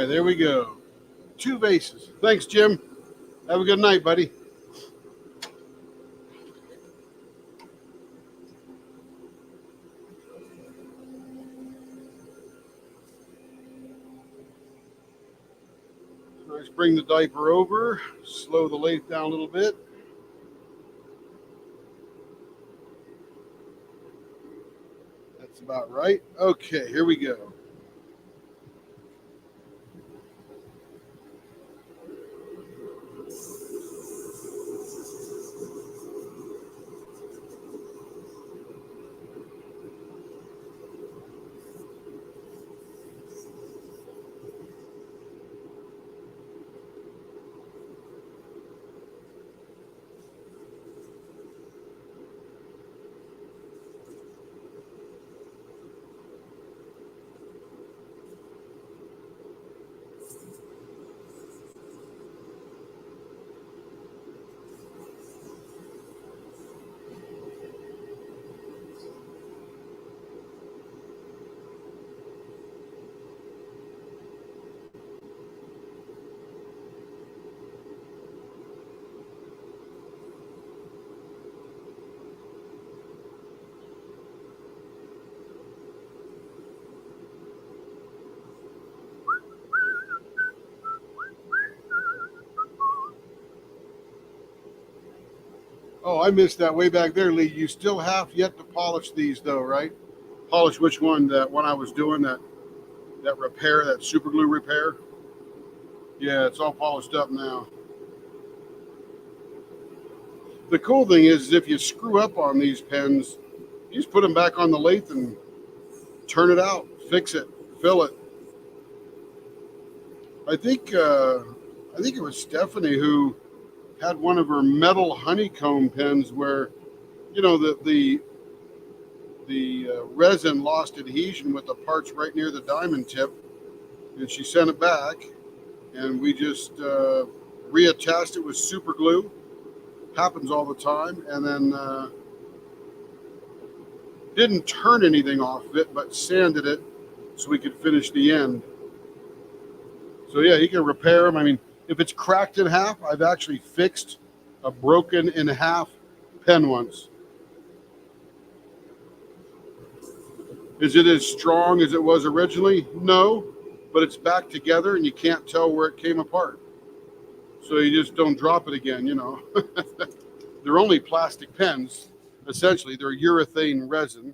right, there we go. 2 vases. Thanks, Jim. Have a good night, buddy. Let's bring the diaper over, slow the lathe down a little bit. That's about right. Okay, here we go. Oh, I missed that way back there, Lee. You still have yet to polish these, though, right? Polish which one? That one I was doing, that repair, that super glue repair. Yeah, it's all polished up now. The cool thing is if you screw up on these pens, you just put them back on the lathe and turn it out, fix it, fill it. I think it was Stephanie who had one of her metal honeycomb pens where, you know, the resin lost adhesion with the parts right near the diamond tip, and she sent it back, and we just reattached it with super glue. Happens all the time, and then didn't turn anything off of it, but sanded it so we could finish the end. So yeah, you can repair them. I mean, if it's cracked in half, I've actually fixed a broken in half pen once. Is it as strong as it was originally? No, but it's back together and you can't tell where it came apart. So you just don't drop it again, you know. They're only plastic pens. Essentially, they're urethane resin.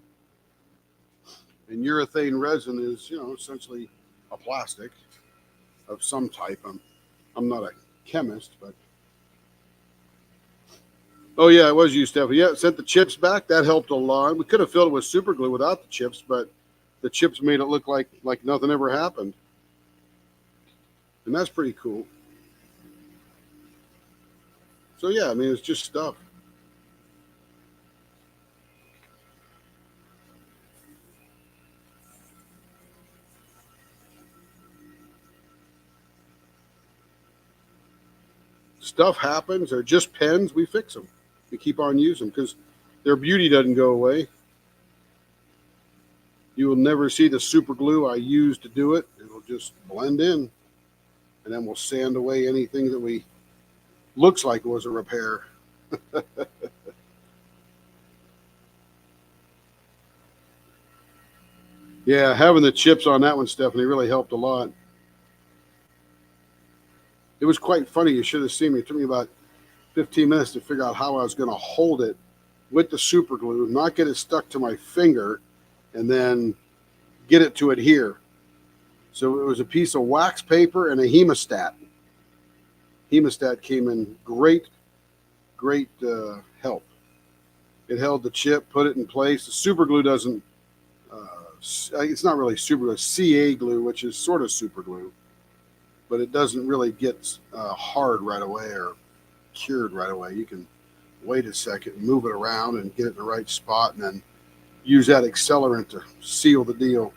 And urethane resin is, you know, essentially a plastic of some type. I'm not a chemist, but. Oh, yeah, it was you, Stephanie. Yeah, sent the chips back. That helped a lot. We could have filled it with super glue without the chips, but the chips made it look like nothing ever happened. And that's pretty cool. So, yeah, I mean, it's just stuff. Stuff happens. They're just pens. We fix them. We keep on using them because their beauty doesn't go away. You will never see the super glue I use to do it. It'll just blend in. And then we'll sand away anything that we looks like it was a repair. Yeah, having the chips on that one, Stephanie, really helped a lot. It was quite funny. You should have seen me. It took me about 15 minutes to figure out how I was going to hold it with the super glue, not get it stuck to my finger, and then get it to adhere. So it was a piece of wax paper and a hemostat. Hemostat came in great help. It held the chip, put it in place. The super glue doesn't, it's not really super glue, it's CA glue, which is sort of super glue, but it doesn't really get hard right away or cured right away. You can wait a second, move it around and get it in the right spot, and then use that accelerant to seal the deal.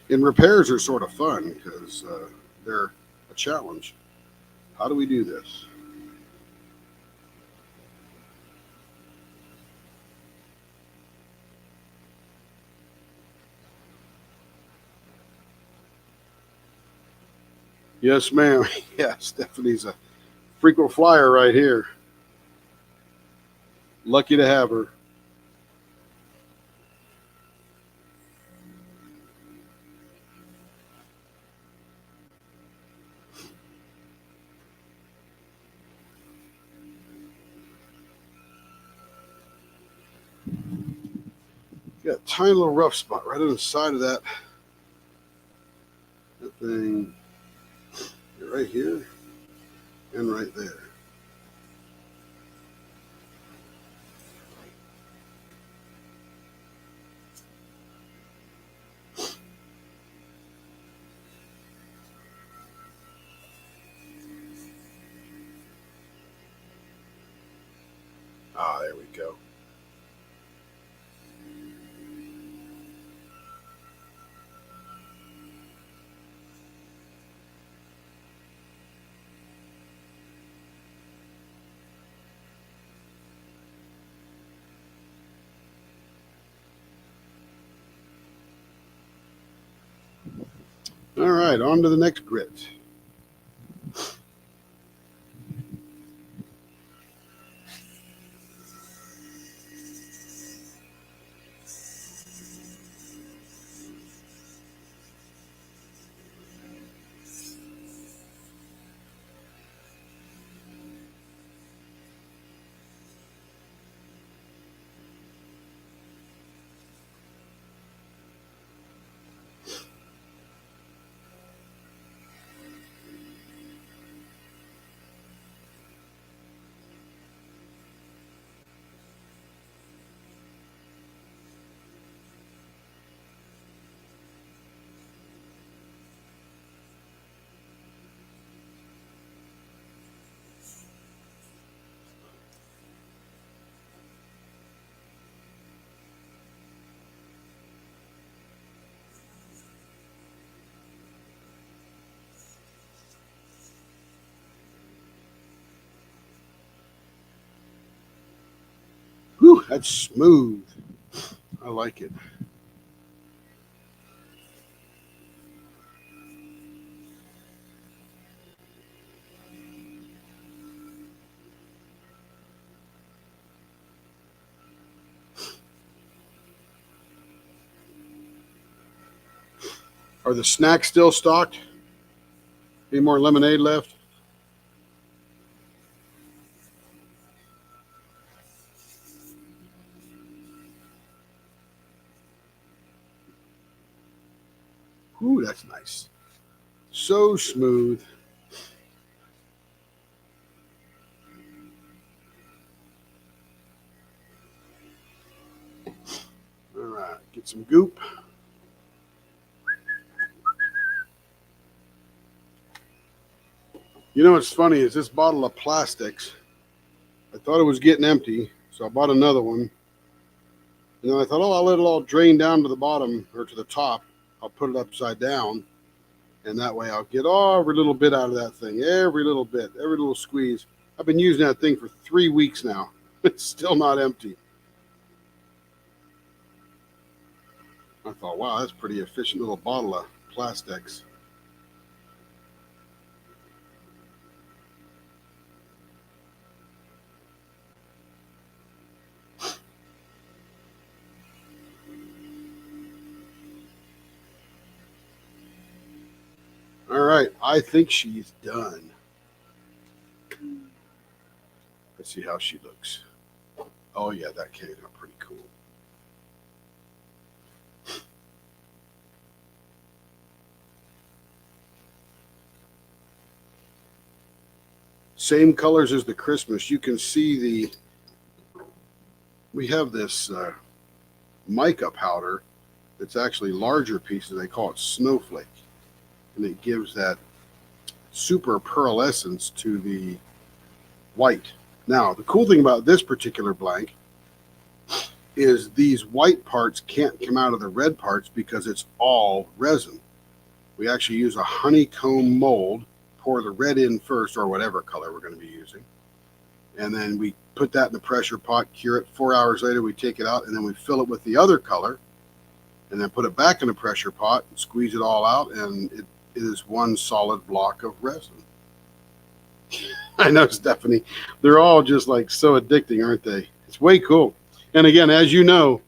And repairs are sort of fun because they're a challenge. How do we do this? Yes, ma'am. Yeah, Stephanie's a frequent flyer right here. Lucky to have her. Got a tiny little rough spot right on the side of that thing. Right here and right there. Ah, there we go. All right, on to the next grit. Whew, that's smooth. I like it. Are the snacks still stocked? Any more lemonade left? Ooh, that's nice. So smooth. All right, get some goop. You know what's funny is this bottle of plastics. I thought it was getting empty, so I bought another one. And then I thought, oh, I'll let it all drain down to the bottom or to the top. I'll put it upside down, and that way I'll get every little bit out of that thing. Every little bit, every little squeeze. I've been using that thing for 3 weeks now. It's still not empty. I thought, wow, that's a pretty efficient little bottle of plastics. All right, I think she's done. Let's see how she looks. Oh yeah, that came out pretty cool. Same colors as the Christmas. You can see we have this mica powder that's actually larger pieces. They call it snowflake. And it gives that super pearlescence to the white. Now, the cool thing about this particular blank is these white parts can't come out of the red parts because it's all resin. We actually use a honeycomb mold, pour the red in first, or whatever color we're going to be using. And then we put that in the pressure pot, cure it. 4 hours later, we take it out, and then we fill it with the other color, and then put it back in the pressure pot and squeeze it all out, and it is one solid block of resin. I know, Stephanie. They're all just like so addicting, aren't they? It's way cool. And again, as you know,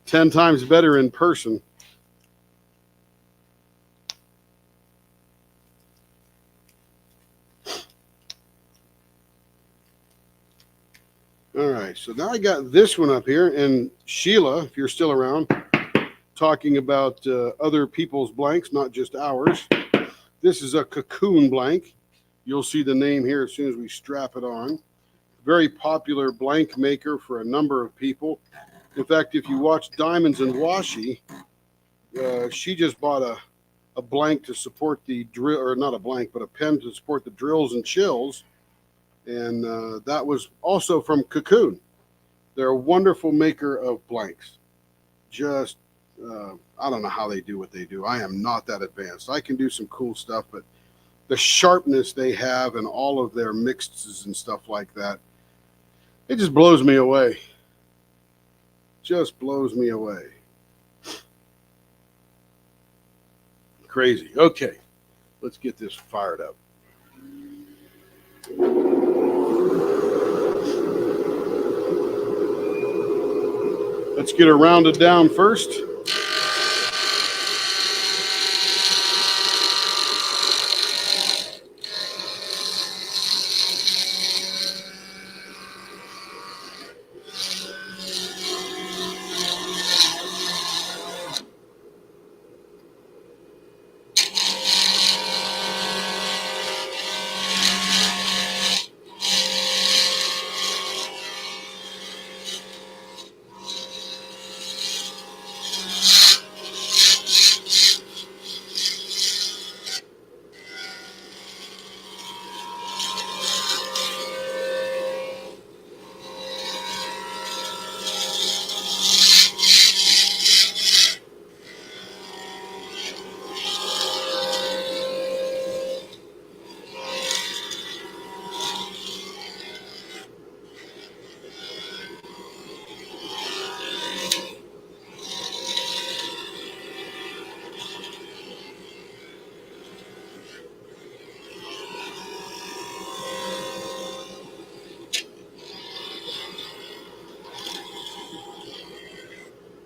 10 times better in person. All right, so now I got this one up here. And Sheila, if you're still around, talking about other people's blanks, not just ours. This is a cocoon blank. You'll see the name here as soon as we strap it on. Very popular blank maker for a number of people. In fact, if you watch Diamonds and Washi, she just bought a blank to support the drill, or not a blank, but a pen to support the drills and chills. And that was also from Cocoon. They're a wonderful maker of blanks. Just, I don't know how they do what they do. I am not that advanced. I can do some cool stuff, but the sharpness they have and all of their mixes and stuff like that, it just blows me away. Just blows me away. Crazy. Okay, let's get this fired up. Let's get her rounded down first.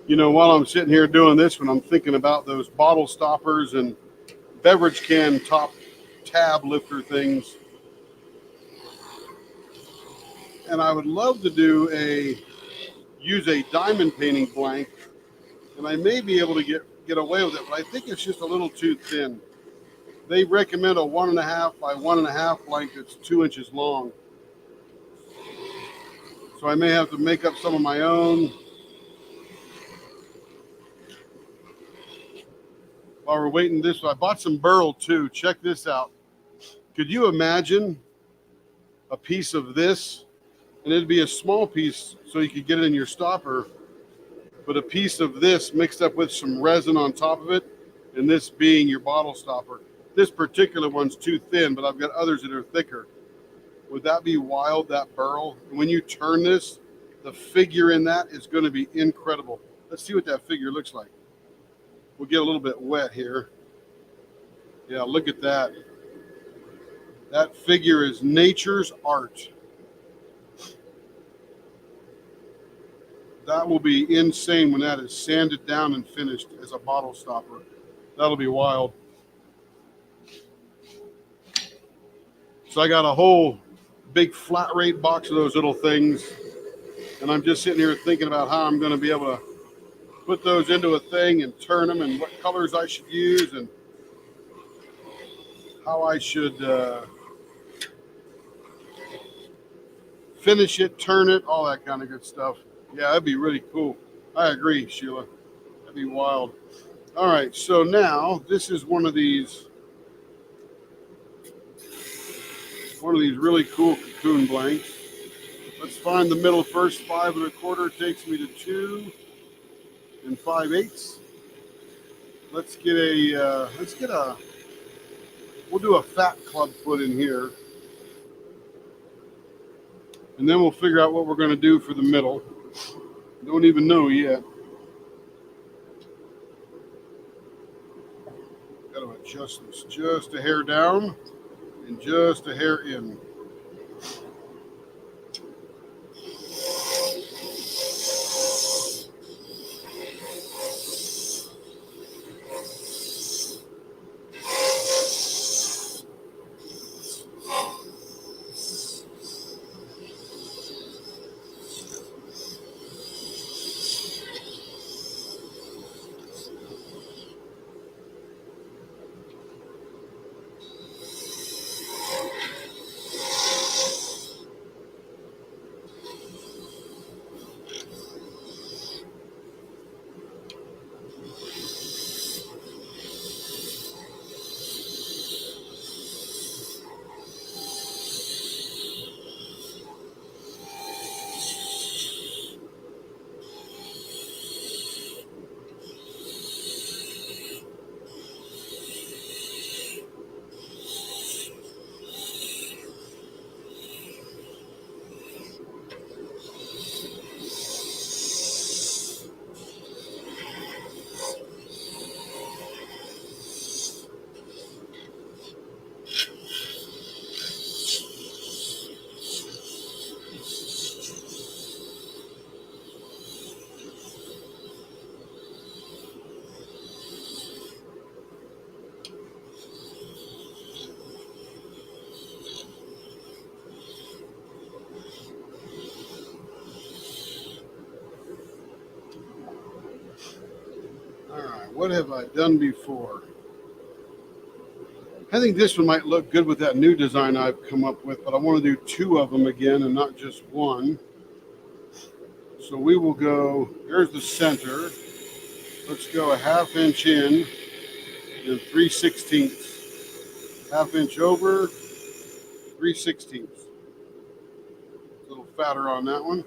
You know, while I'm sitting here doing this one, I'm thinking about those bottle stoppers and beverage can top tab lifter things. And I would love to use a diamond painting blank, and I may be able to get away with it, but I think it's just a little too thin. They recommend a 1.5 by 1.5 blank that's 2 inches long. So I may have to make up some of my own. While we're waiting this, I bought some burl too. Check this out. Could you imagine a piece of this? And it'd be a small piece so you could get it in your stopper, but a piece of this mixed up with some resin on top of it, and this being your bottle stopper. This particular one's too thin, but I've got others that are thicker. Would that be wild, that burl? And when you turn this, the figure in that is going to be incredible. Let's see what that figure looks like. We'll get a little bit wet here. Yeah, look at that. That figure is nature's art. That will be insane when that is sanded down and finished as a bottle stopper. That'll be wild. So I got a whole big flat rate box of those little things, and I'm just sitting here thinking about how I'm going to be able to put those into a thing and turn them, and what colors I should use, and how I should finish it, turn it, all that kind of good stuff. Yeah, that'd be really cool. I agree, Sheila. That'd be wild. All right, so now this is one of these really cool cocoon blanks. Let's find the middle first. 5 1/4 takes me to 2 5/8. Let's get a we'll do a fat club foot in here, and then we'll figure out what we're going to do for the middle. Don't even know yet. Got to adjust this just a hair down and just a hair in. All right, what have I done before? I think this one might look good with that new design I've come up with, but I want to do two of them again and not just one. So we will go, there's the center. Let's go a half inch in and 3/16. Half inch over, 3/16. A little fatter on that one.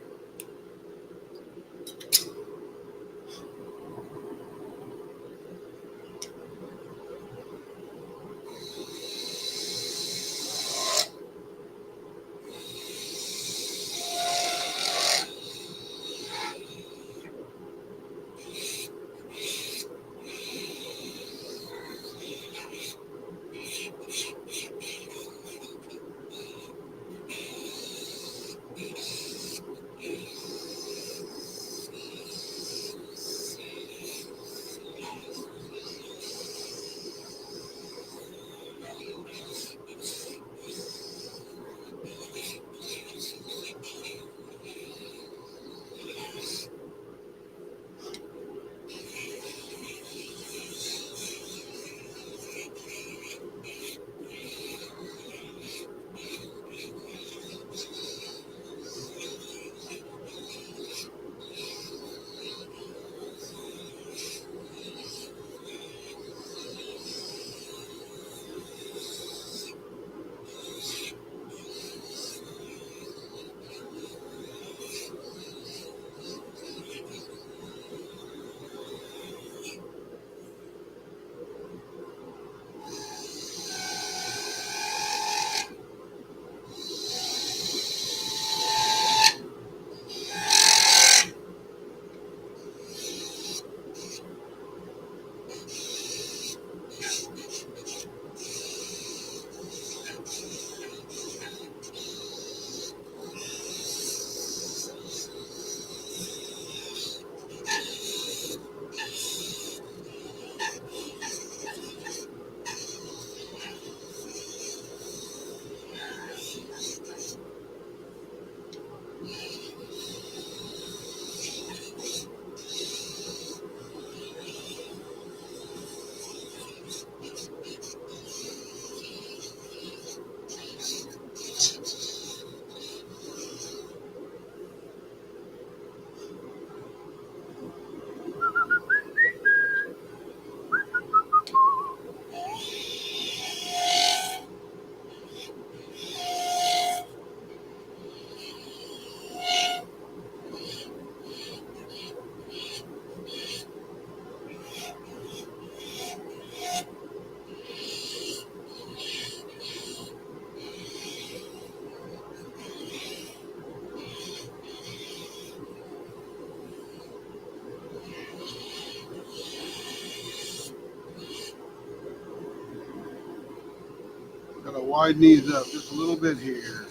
Gotta widen these up just a little bit here.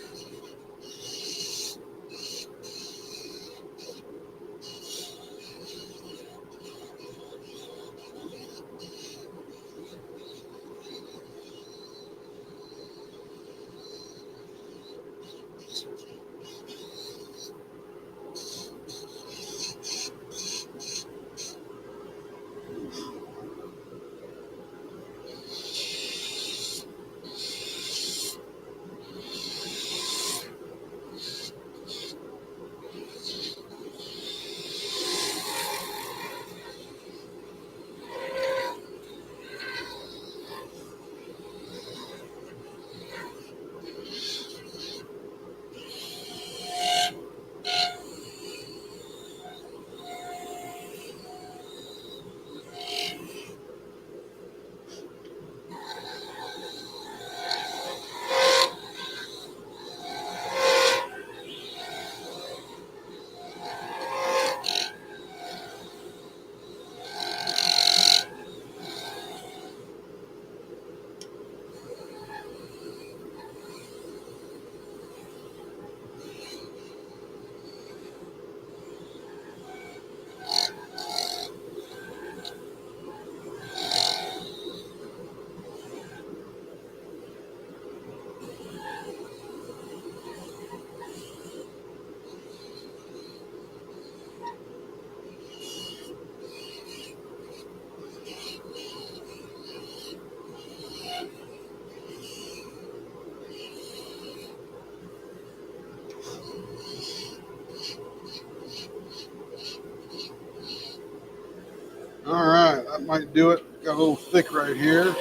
All right, that might do it. Got a little thick right here.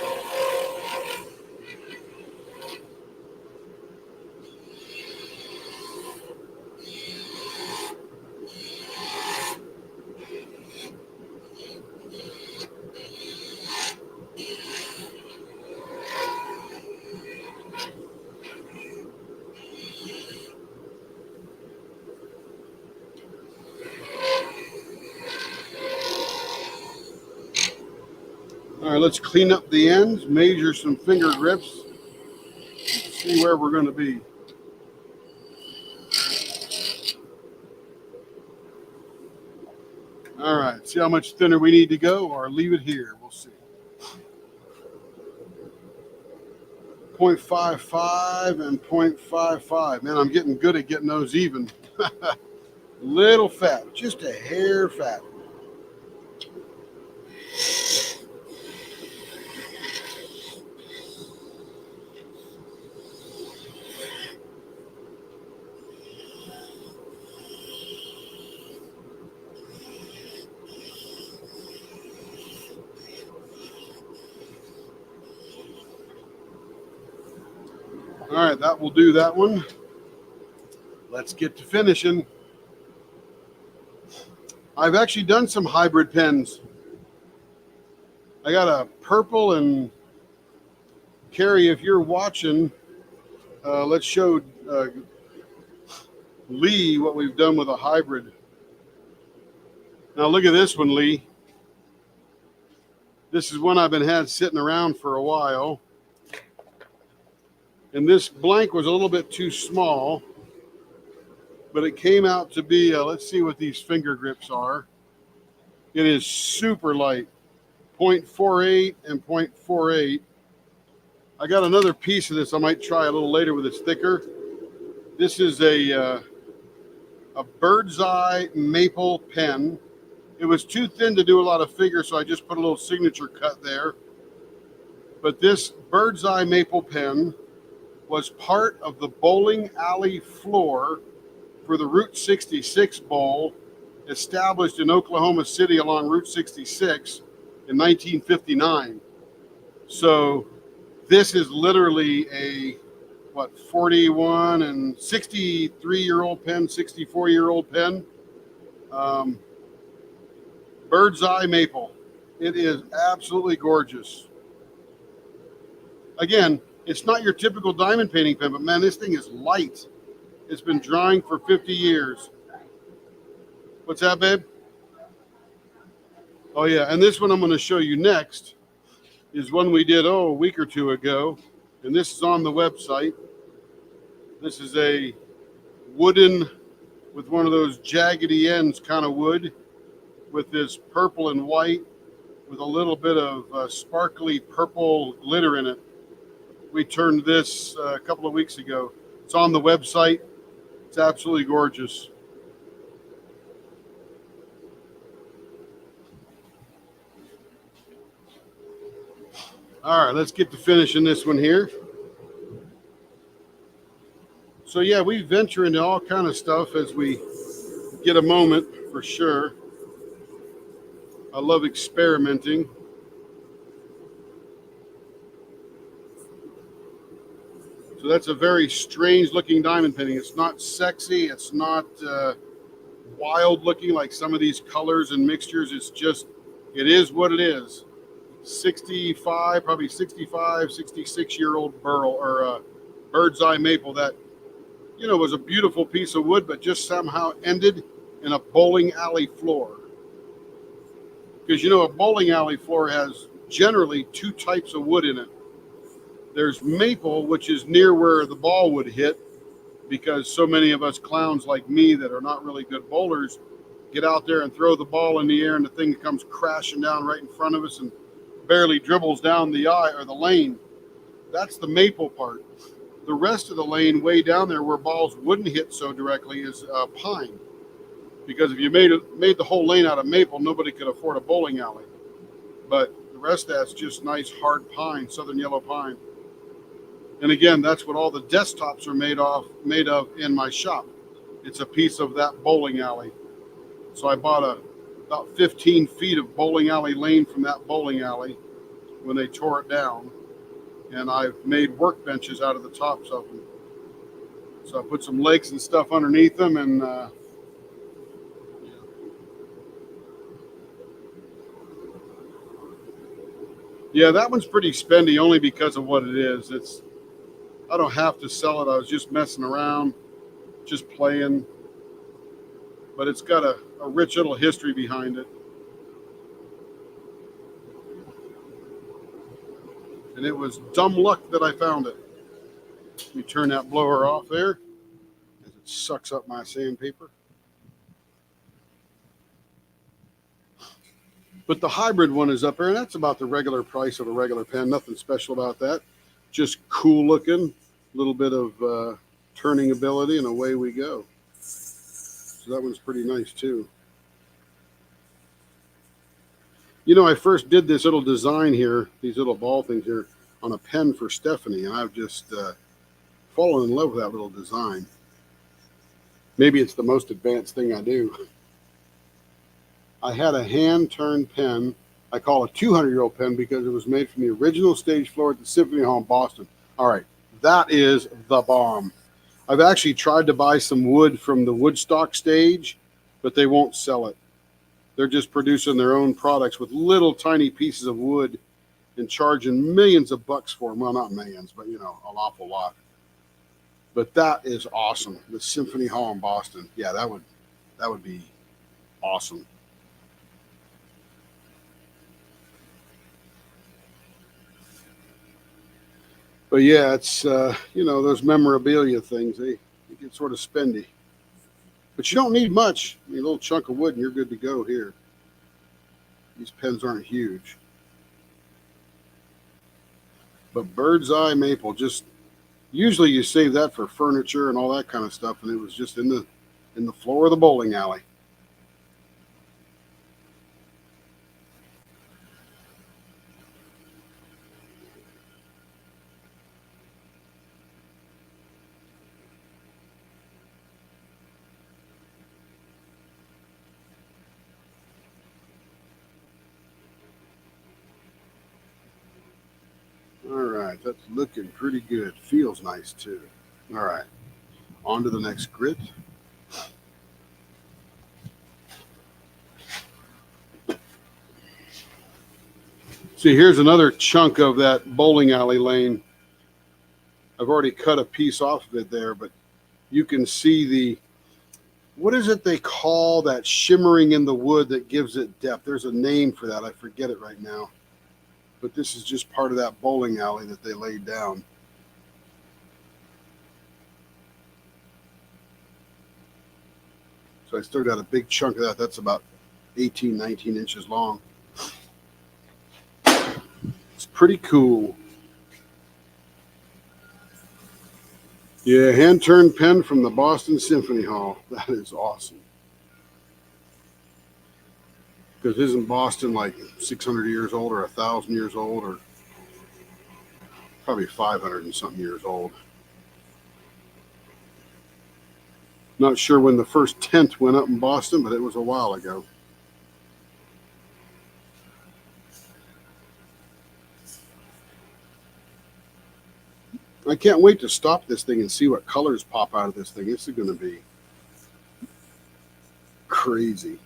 All right, let's clean up the ends, measure some finger grips, see where we're going to be. All right, see how much thinner we need to go or leave it here. We'll see. 0.55 and 0.55. Man, I'm getting good at getting those even. Little fat, just a hair fat. All right, that will do that one. Let's get to finishing. I've actually done some hybrid pens. I got a purple, and Carrie, if you're watching, let's show Lee what we've done with a hybrid. Now look at this one, Lee. This is one I've been had sitting around for a while. And this blank was a little bit too small, but it came out to be, let's see what these finger grips are. It is super light, 0.48 and 0.48. I got another piece of this I might try a little later with it's thicker. This is a bird's eye maple pen. It was too thin to do a lot of figure, so I just put a little signature cut there. But this bird's eye maple pen was part of the bowling alley floor for the Route 66 Bowl, established in Oklahoma City along Route 66 in 1959. So this is literally a, 41 and 63-year-old pen, 64-year-old pen. Bird's eye maple. It is absolutely gorgeous. Again, it's not your typical diamond painting pen, but man, this thing is light. It's been drying for 50 years. What's that, babe? Oh, yeah. And this one I'm going to show you next is one we did, a week or two ago. And this is on the website. This is a wooden with one of those jaggedy ends kind of wood with this purple and white with a little bit of sparkly purple glitter in it. We turned this a couple of weeks ago. It's on the website. It's absolutely gorgeous. All right, let's get to finishing this one here. So yeah, we venture into all kind of stuff as we get a moment, for sure. I love experimenting. So that's a very strange looking diamond painting. It's not sexy. It's not wild looking like some of these colors and mixtures. It's just, it is what it is. 65, probably 65, 66-year-old burl or bird's eye maple that, you know, was a beautiful piece of wood, but just somehow ended in a bowling alley floor. Because, you know, a bowling alley floor has generally two types of wood in it. There's maple, which is near where the ball would hit, because so many of us clowns like me that are not really good bowlers get out there and throw the ball in the air and the thing comes crashing down right in front of us and barely dribbles down the eye or the lane. That's the maple part. The rest of the lane way down there where balls wouldn't hit so directly is pine. Because if you made the whole lane out of maple, nobody could afford a bowling alley. But the rest of that's just nice hard pine, southern yellow pine. And again, that's what all the desktops are made of in my shop. It's a piece of that bowling alley. So I bought about 15 feet of bowling alley lane from that bowling alley when they tore it down. And I've made workbenches out of the tops of them. So I put some legs and stuff underneath them, and yeah, that one's pretty spendy only because of what it is. I don't have to sell it. I was just messing around, just playing. But it's got a rich little history behind it. And it was dumb luck that I found it. Let me turn that blower off there as it sucks up my sandpaper. But the hybrid one is up there, and that's about the regular price of a regular pen. Nothing special about that. Just cool looking, a little bit of turning ability, and away we go. So that one's pretty nice too. You know, I first did this little design here, these little ball things here, on a pen for Stephanie, and I've just fallen in love with that little design. Maybe it's the most advanced thing I do. I had a hand-turned pen. I call it a 200-year-old pen because it was made from the original stage floor at the Symphony Hall in Boston. All right, that is the bomb. I've actually tried to buy some wood from the Woodstock stage, but they won't sell it. They're just producing their own products with little tiny pieces of wood and charging millions of bucks for them. Well, not millions, but, you know, an awful lot. But that is awesome. The Symphony Hall in Boston. Yeah, that would be awesome. But yeah, it's, you know, those memorabilia things, they get sort of spendy. But you don't need much. I mean, a little chunk of wood and you're good to go here. These pens aren't huge. But bird's eye maple, just usually you save that for furniture and all that kind of stuff, and it was just in the floor of the bowling alley. All right, that's looking pretty good. Feels nice too. All right, on to the next grit. See, here's another chunk of that bowling alley lane. I've already cut a piece off of it there, but you can see what is it they call that shimmering in the wood that gives it depth? There's a name for that. I forget it right now. But this is just part of that bowling alley that they laid down. So I still got a big chunk of that. That's about 18, 19 inches long. It's pretty cool. Yeah, hand-turned pen from the Boston Symphony Hall. That is awesome. Because isn't Boston like 600 years old or 1,000 years old or probably 500 and something years old? Not sure when the first tent went up in Boston, but it was a while ago. I can't wait to stop this thing and see what colors pop out of this thing. This is going to be crazy.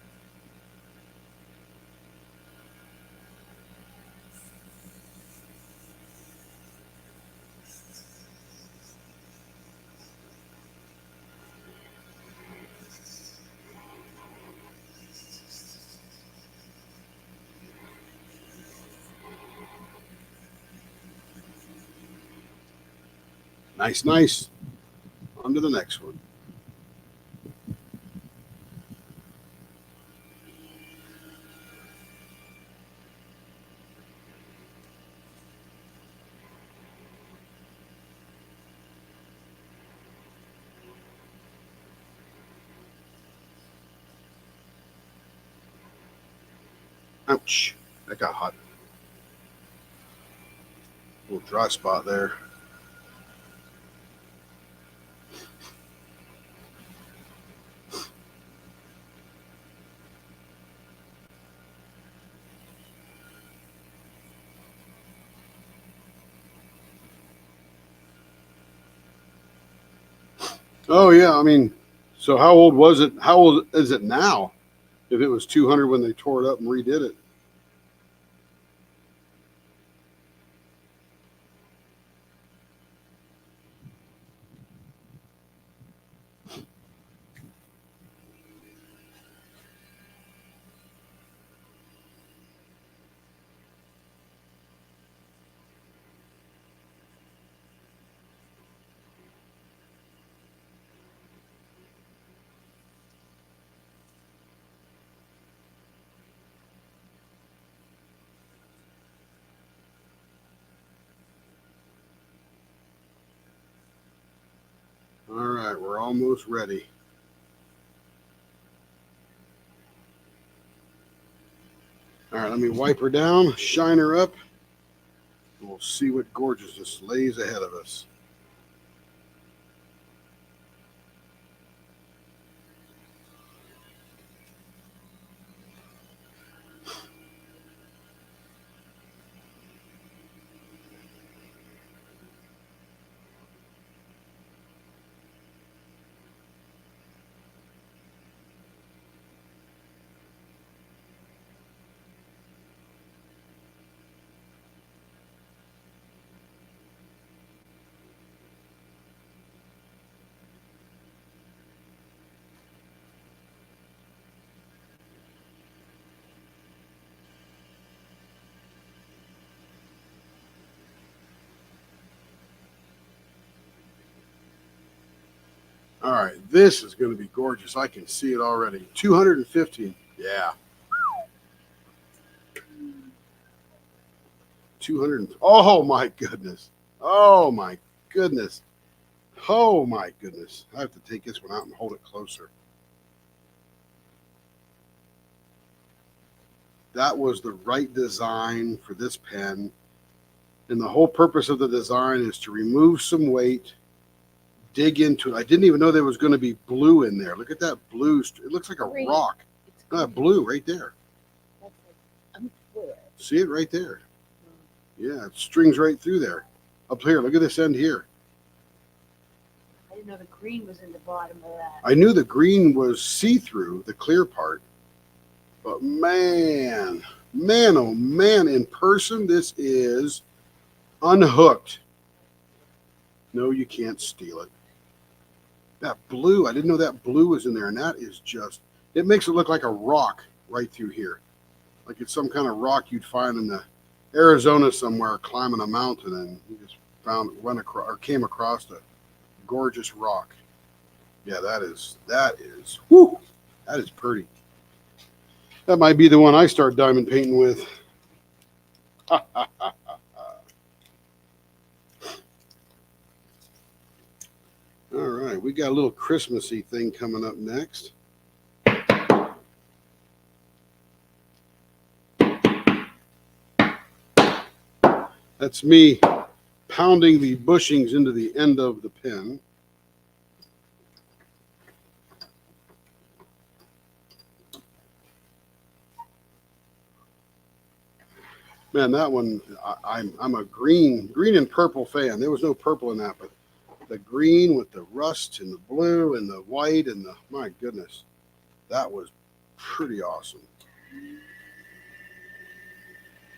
Nice, nice. On to the next one. Ouch. That got hot. A little dry spot there. Oh, yeah. I mean, so how old was it? How old is it now? If it was 200 when they tore it up and redid it. All right, we're almost ready. All right, let me wipe her down, shine her up, and we'll see what gorgeousness lays ahead of us. All right, this is going to be gorgeous. I can see it already. 215. Yeah. 200. Oh, my goodness. Oh, my goodness. Oh, my goodness. I have to take this one out and hold it closer. That was the right design for this pen. And the whole purpose of the design is to remove some weight, dig into it. I didn't even know there was going to be blue in there. Look at that blue. It looks like a Green. rock. That blue right there. See it right there? Yeah, it strings right through there. Up here, look at this end here. I didn't know the green was in the bottom of that. I knew the green was see-through, the clear part. But man, oh man, in person, this is unhooked. No, you can't steal it. That blue, I didn't know that blue was in there, and that is just, it makes it look like a rock right through here. Like it's some kind of rock you'd find in the Arizona somewhere climbing a mountain, and you just went across or came across a gorgeous rock. Yeah, that is, whoo, That is pretty. That might be the one I start diamond painting with. All right, we got a little Christmassy thing coming up next. That's me pounding the bushings into the end of the pen. Man, that one, I'm a green and purple fan. There was no purple in that, but the green with the rust and the blue and the white and the, my goodness, that was pretty awesome.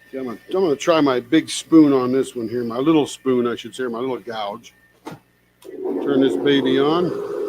Okay, I'm gonna try my big spoon on this one here, my little spoon, I should say, my little gouge. Turn this baby on.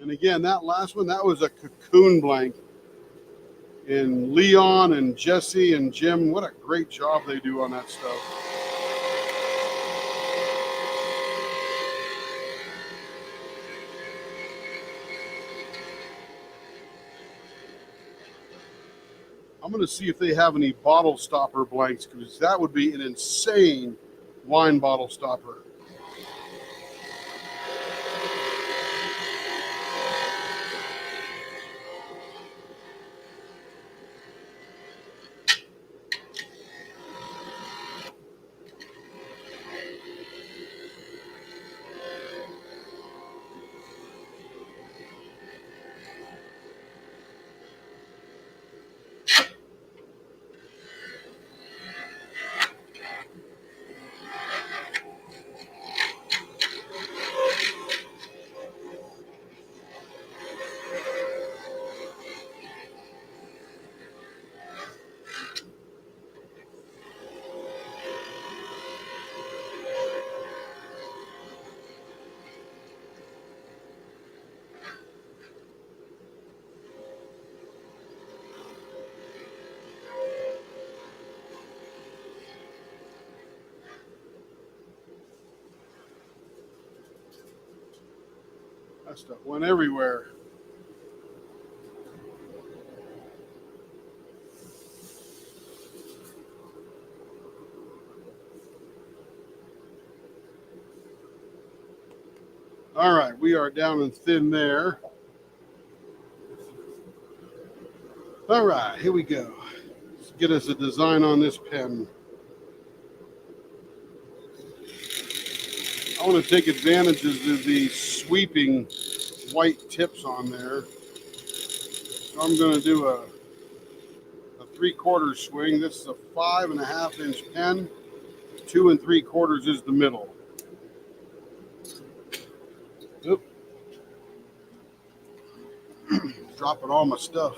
And again, that last one, that was a cocoon blank. And Leon and Jesse and Jim, what a great job they do on that stuff. I'm going to see if they have any bottle stopper blanks, because that would be an insane wine bottle stopper. That stuff went everywhere. All right, we are down and thin there. All right, here we go. Let's get us a design on this pen. I want to take advantages of the sweeping white tips on there. So I'm going to do a 3/4 swing. This is a 5.5 inch pen. 2 3/4 is the middle. Oop. Dropping all my stuff.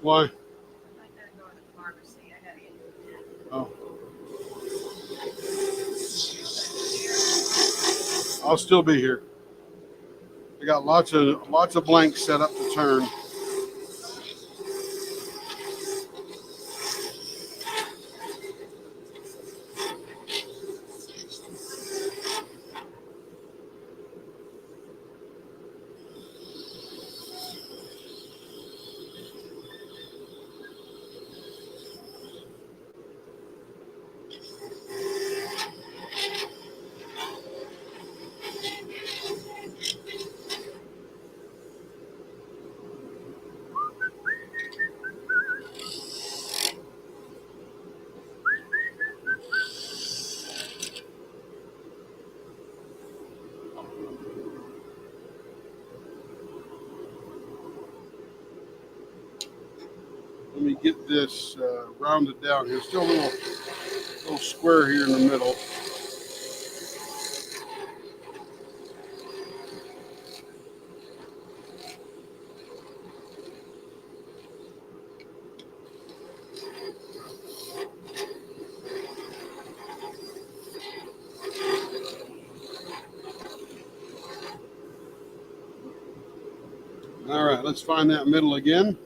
Why? I gotta go to the pharmacy. I gotta get Oh, I'll still be here. I got lots of blanks set up to turn. Let me get this rounded down here. Still a little square here in the middle. All right, let's find that middle again.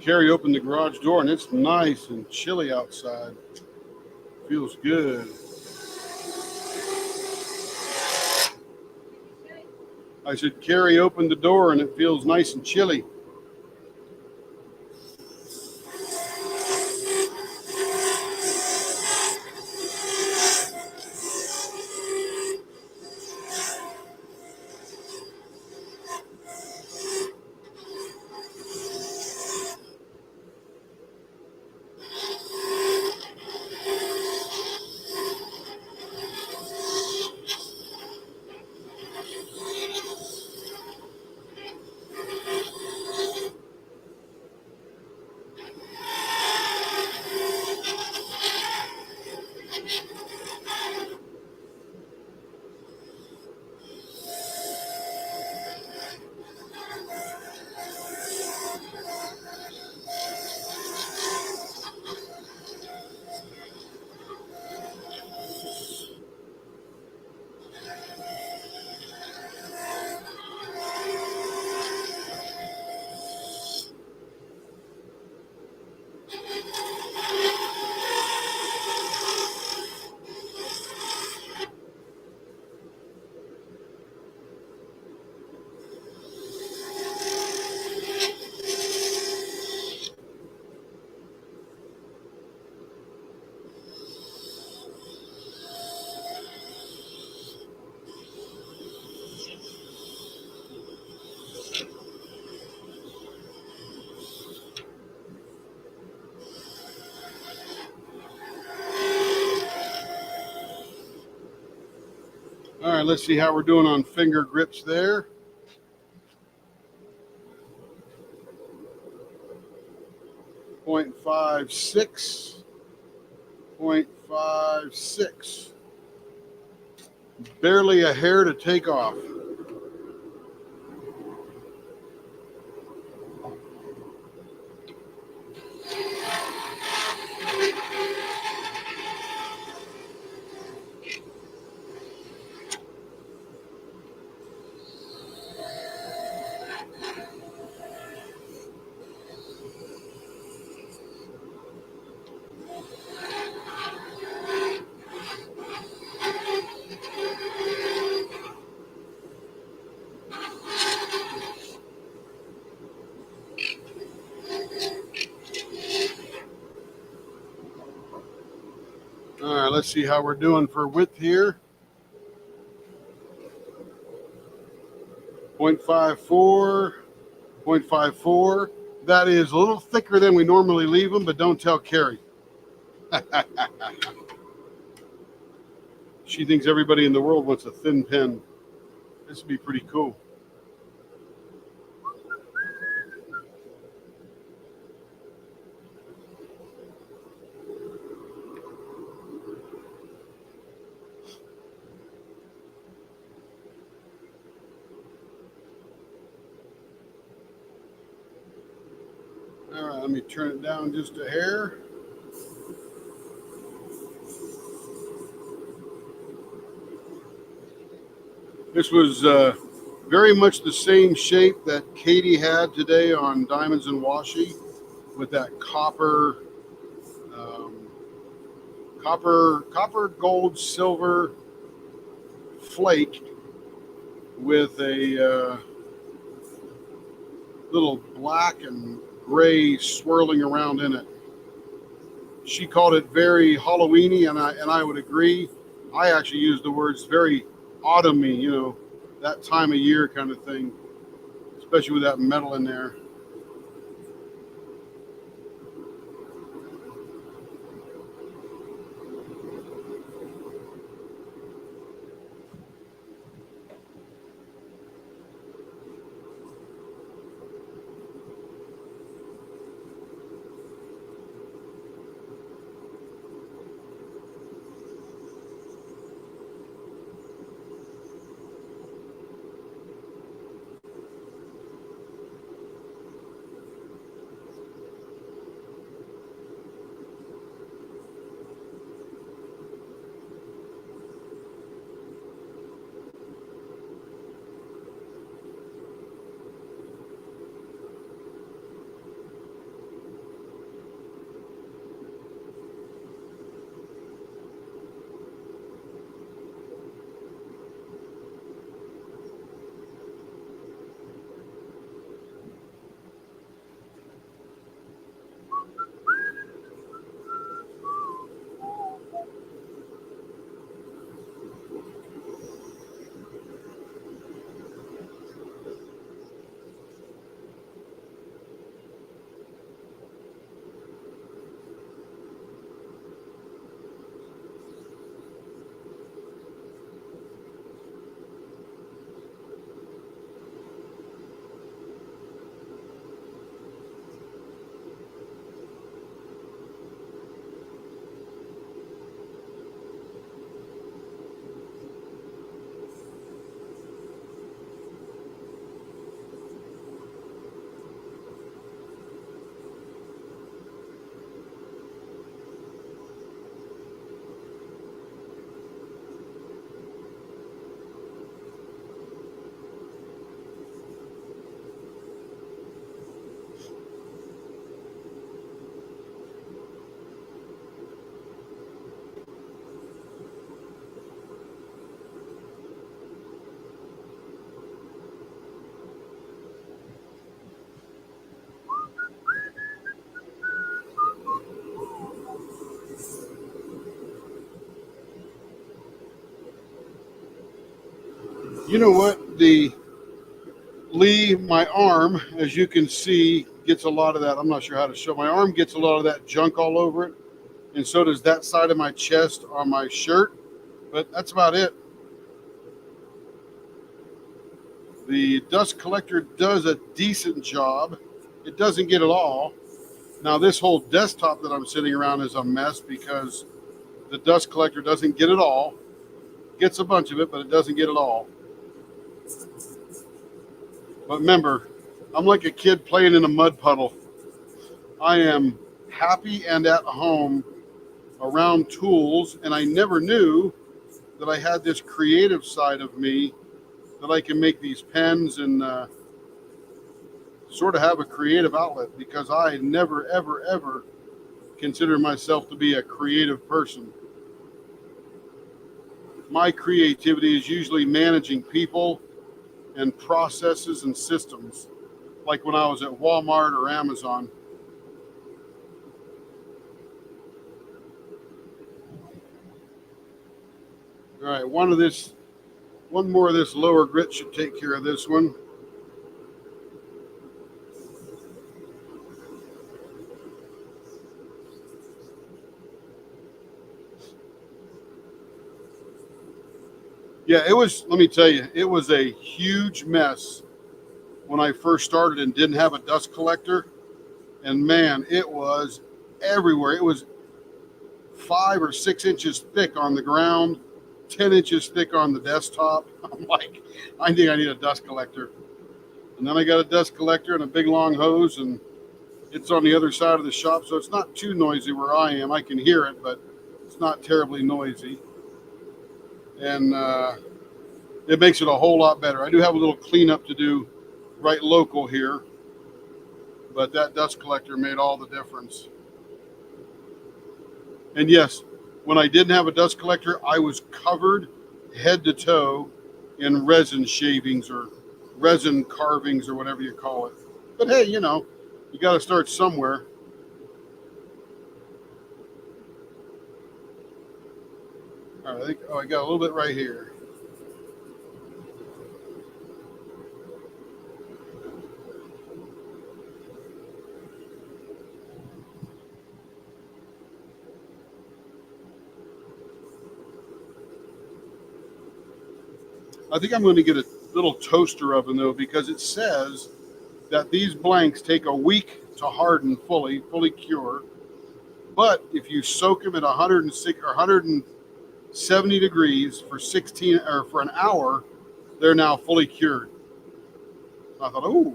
Carrie opened the garage door and it's nice and chilly outside. Feels good. I said, Carrie opened the door and it feels nice and chilly. All right, let's see how we're doing on finger grips there. 0.56. 0.56. Barely a hair to take off. All right, let's see how we're doing for width here. 0.54, 0.54. That is a little thicker than we normally leave them, but don't tell Carrie. She thinks everybody in the world wants a thin pen. This would be pretty cool. Let me turn it down just a hair. This was very much the same shape that Katie had today on Diamonds and Washi, with that um, copper, gold, silver flake with a little black and gray swirling around in it. She called it very Halloweeny, and I would agree. I actually used the words very autumny, that time of year kind of thing, especially with that metal in there. You know what? My arm, as you can see, gets a lot of that. I'm not sure how to show. My arm gets a lot of that junk all over it, and so does that side of my chest on my shirt. But that's about it. The dust collector does a decent job. It doesn't get it all. Now, this whole desktop that I'm sitting around is a mess because the dust collector doesn't get it all. Gets a bunch of it, but it doesn't get it all. But remember, I'm like a kid playing in a mud puddle. I am happy and at home around tools, and I never knew that I had this creative side of me, that I can make these pens and sort of have a creative outlet, because I never, ever, ever consider myself to be a creative person. My creativity is usually managing people and processes and systems, like when I was at Walmart or Amazon. All right, one more of this lower grit should take care of this one. Yeah, let me tell you, it was a huge mess when I first started and didn't have a dust collector. And man, it was everywhere. It was 5 or 6 inches thick on the ground, 10 inches thick on the desktop. I'm like, I think I need a dust collector. And then I got a dust collector and a big long hose, and It's on the other side of the shop, so it's not too noisy where I am. I can hear it, but it's not terribly noisy. And it makes it a whole lot better. I do have a little cleanup to do right local here, but that dust collector made all the difference. And yes, when I didn't have a dust collector, I was covered head to toe in resin shavings or resin carvings or whatever you call it. But hey, you know, you got to start somewhere. All right, I got a little bit right here. I think I'm going to get a little toaster oven though, because it says that these blanks take a week to harden fully cure. But if you soak them at 106 or 170 degrees for 16 or for an hour, they're now fully cured. I thought, oh,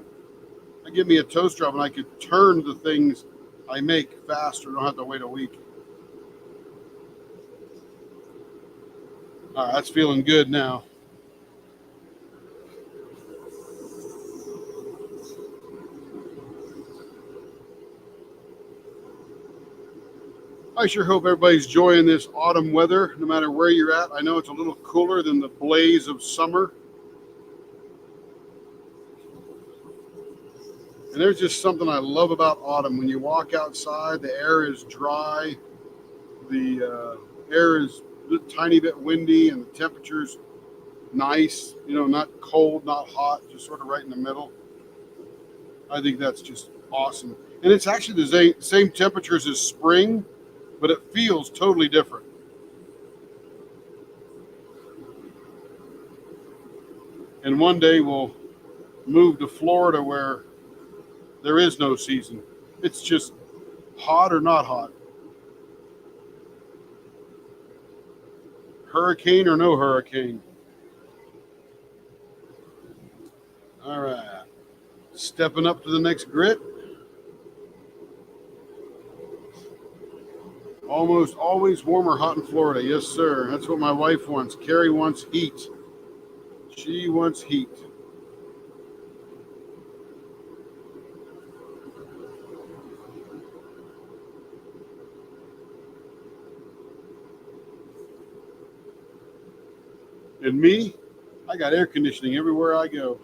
that give me a toaster oven. I could turn the things I make faster. Don't have to wait a week. All right, that's feeling good now. I sure hope everybody's enjoying this autumn weather, no matter where you're at. I know it's a little cooler than the blaze of summer. And there's just something I love about autumn. When you walk outside, the air is dry, the air is a tiny bit windy, and the temperature's nice. You know, not cold, not hot, just sort of right in the middle. I think that's just awesome. And it's actually the same temperatures as spring, but it feels totally different. And one day we'll move to Florida where there is no season. It's just hot or not hot. Hurricane or no hurricane. All right. Stepping up to the next grit. Almost always warm or hot in Florida. Yes, sir. That's what my wife wants. Carrie wants heat. She wants heat. And me, I got air conditioning everywhere I go.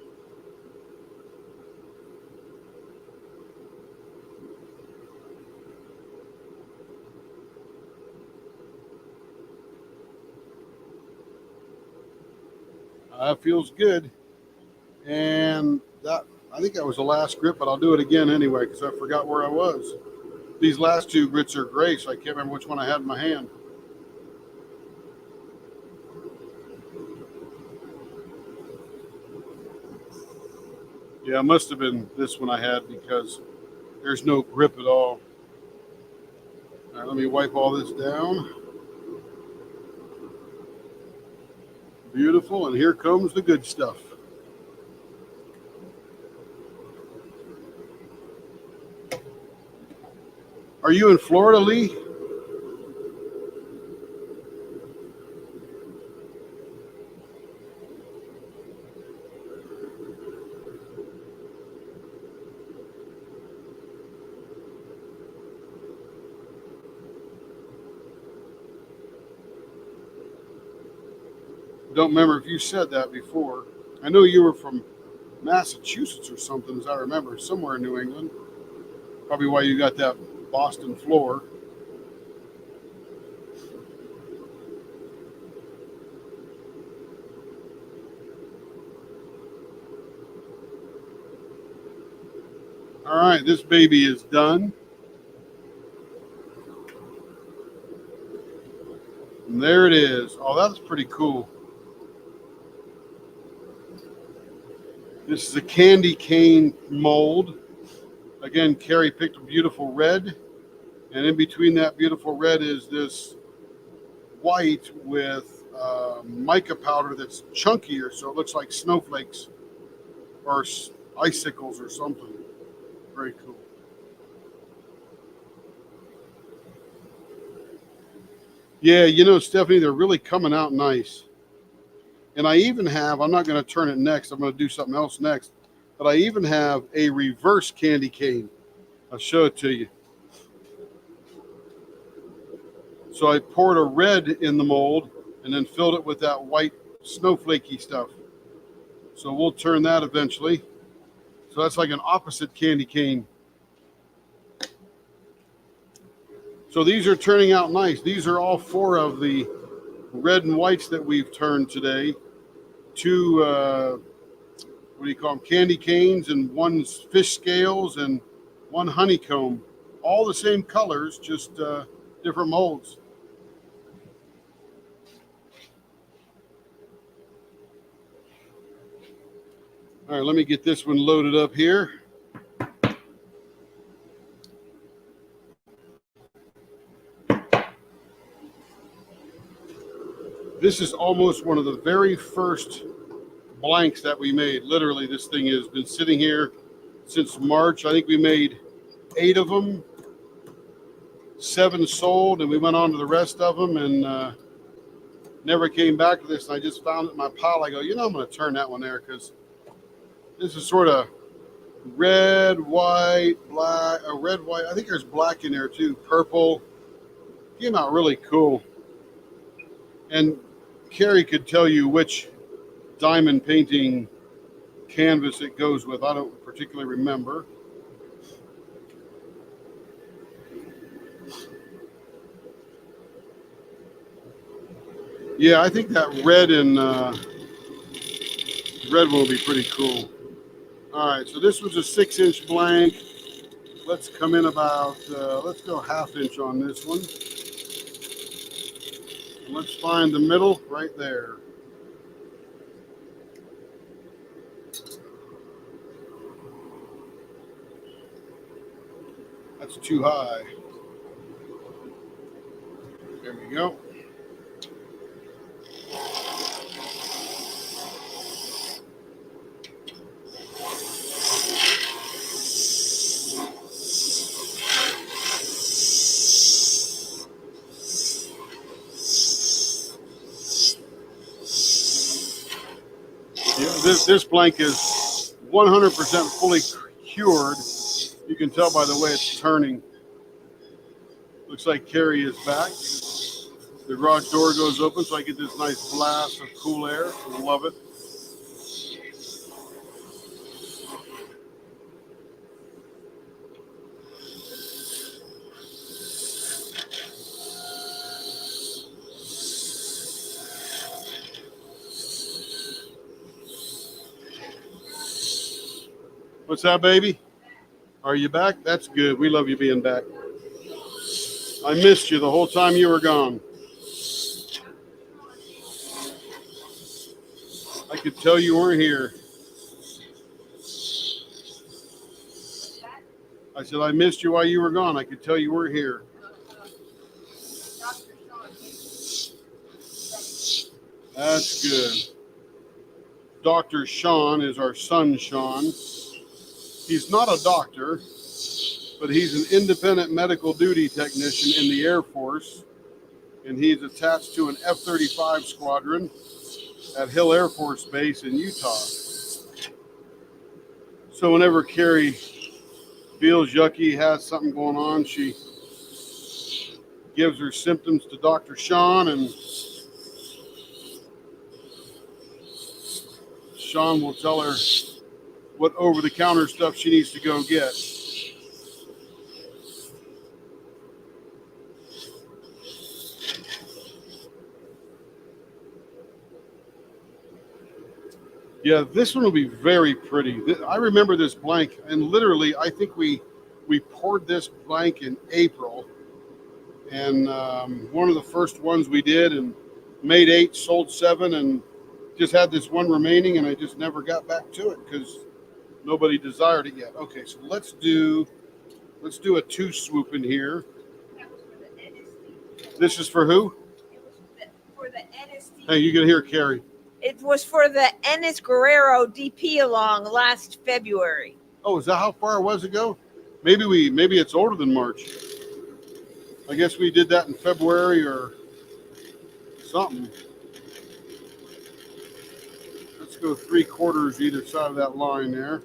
Feels good. And that, I think that was the last grip, but I'll do it again anyway because I forgot where I was. These last two grits are gray, so I can't remember which one I had in my hand. Yeah, it must have been this one I had because there's no grip at all. All right, let me wipe all this down. Beautiful, and here comes the good stuff. Are you in Florida, Lee? Don't remember if you said that before. I know you were from Massachusetts or something, as I remember, somewhere in New England. Probably why you got that Boston floor. All right, this baby is done. And there it is. Oh, that's pretty cool. This is a candy cane mold. Again, Carrie picked a beautiful red. And in between that beautiful red is this white with mica powder that's chunkier, so it looks like snowflakes or icicles or something. Very cool. Yeah, you know, Stephanie, they're really coming out nice. And I even have, I'm not going to turn it next. I'm going to do something else next. But I even have a reverse candy cane. I'll show it to you. So I poured a red in the mold and then filled it with that white snowflakey stuff. So we'll turn that eventually. So that's like an opposite candy cane. So these are turning out nice. These are all four of the red and whites that we've turned today. Two, what do you call them? Candy canes, and one fish scales and one honeycomb. All the same colors, just different molds. All right, let me get this one loaded up here. This is almost one of the very first blanks that we made. Literally, this thing has been sitting here since March. I think we made 8 of them, 7 sold, and we went on to the rest of them and never came back to this. And I just found it in my pile. I go, you know, I'm going to turn that one there because this is sort of red, white, black, red, white. I think there's black in there too, purple. Came out really cool. And Carrie could tell you which diamond painting canvas it goes with. I don't particularly remember. Yeah, I think that red and red one will be pretty cool. All right, so this was a 6-inch blank. Let's come in about, let's go 1/2 inch on this one. And let's find the middle right there. That's too high. There we go. Yeah, this blank is 100% fully cured. You can tell by the way it's turning. Looks like Carrie is back. The garage door goes open, so I get this nice blast of cool air. I love it. What's that, baby? Are you back? That's good. We love you being back. I missed you the whole time you were gone. I could tell you weren't here. I said, I missed you while you were gone. I could tell you weren't here. That's good. Dr. Sean is our son, Sean. He's not a doctor, but he's an independent medical duty technician in the Air Force, and he's attached to an F-35 squadron at Hill Air Force Base in Utah. So whenever Carrie feels yucky, has something going on, she gives her symptoms to Dr. Sean, and Sean will tell her what over-the-counter stuff she needs to go get. Yeah, this one will be very pretty. I remember this blank, and literally, I think we poured this blank in April, and one of the first ones we did, and made 8, sold 7, and just had this one remaining, and I just never got back to it because nobody desired it yet. Okay, so let's do a 2 swoop in here. This is for who? It was for the NSD. Hey, you can hear Carrie. It was for the Ennis Guerrero DP along last February. Oh, is that how far it was ago? Maybe it's older than March. I guess we did that in February or something. Let's go 3/4 either side of that line there.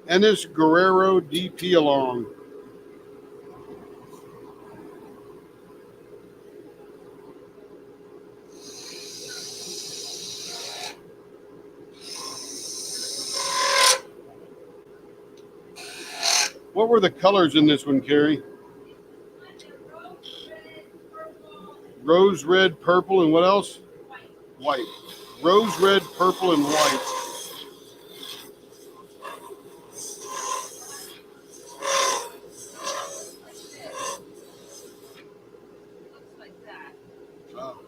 Ennis Guerrero DP along. What were the colors in this one, Carrie? Rose, red, purple, and what else? White. Rose, red, purple, and white. Oh.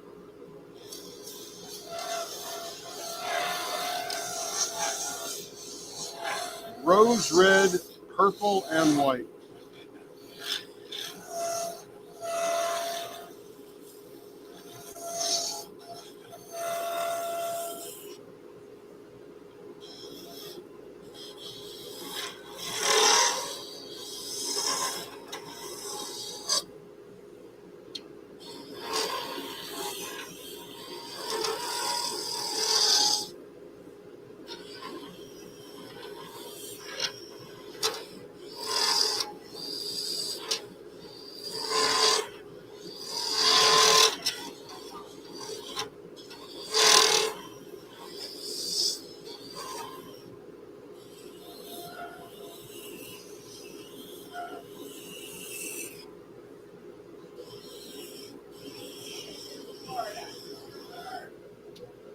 Rose, red, purple, and white.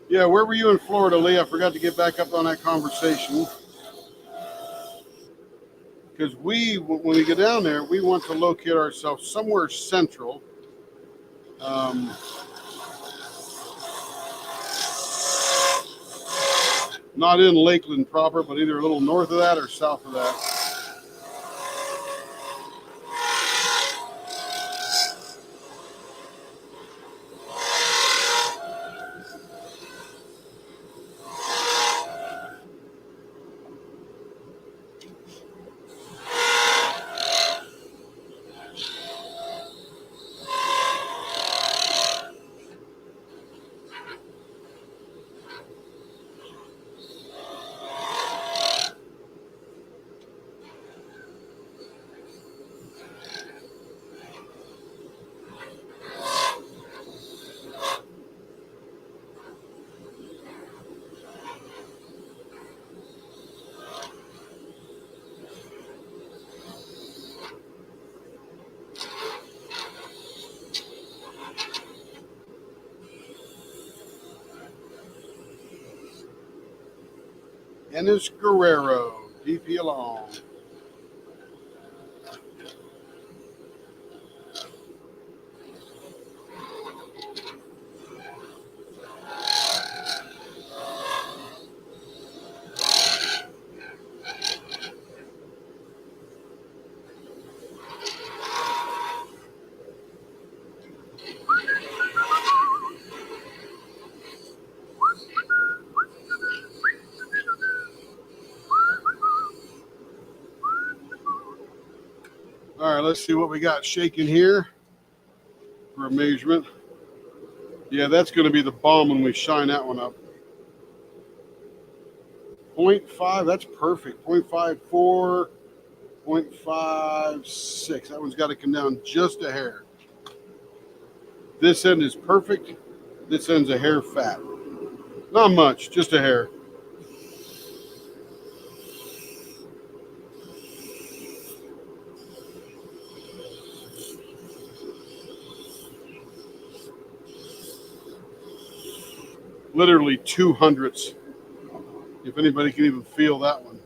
Yeah, where were you in Florida, Lee? I forgot to get back up on that conversation. Because when we get down there, we want to locate ourselves somewhere central. Not in Lakeland proper, but either a little north of that or south of that. Ennis Guerrero, DP along. All right, let's see what we got shaking here for a measurement. Yeah, that's going to be the bomb when we shine that one up. 0.5, that's perfect. 0.54, 0.56. That one's got to come down just a hair. This end is perfect. This end's a hair fat. Not much, just a hair. Literally 200ths, if anybody can even feel that one.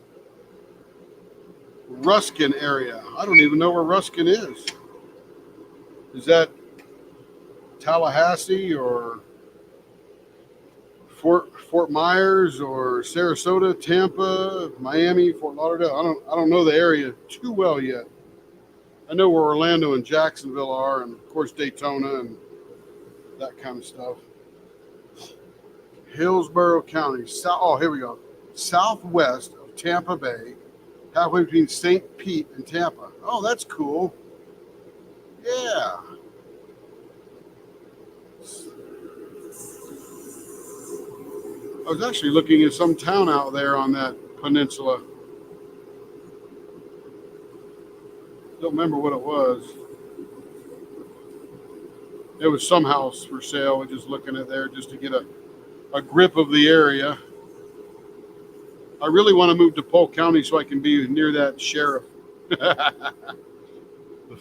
Ruskin area. I don't even know where Ruskin is. Is that Tallahassee or Fort Myers or Sarasota, Tampa, Miami, Fort Lauderdale? I don't know the area too well yet. I know where Orlando and Jacksonville are, and of course Daytona and that kind of stuff. Hillsborough County. Oh, here we go. Southwest of Tampa Bay, halfway between St. Pete and Tampa. Oh, that's cool. Yeah. I was actually looking at some town out there on that peninsula. Don't remember what it was. It was some house for sale. We're just looking at there just to get a grip of the area. I really want to move to Polk County so I can be near that sheriff. The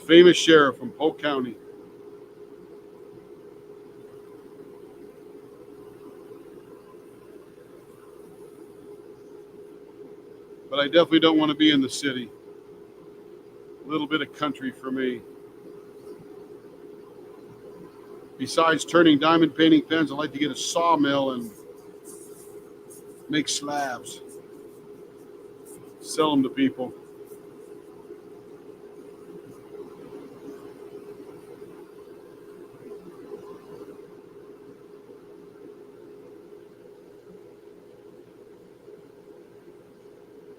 famous sheriff from Polk County. But I definitely don't want to be in the city. A little bit of country for me. Besides turning diamond painting pens, I'd like to get a sawmill and make slabs. Sell them to people.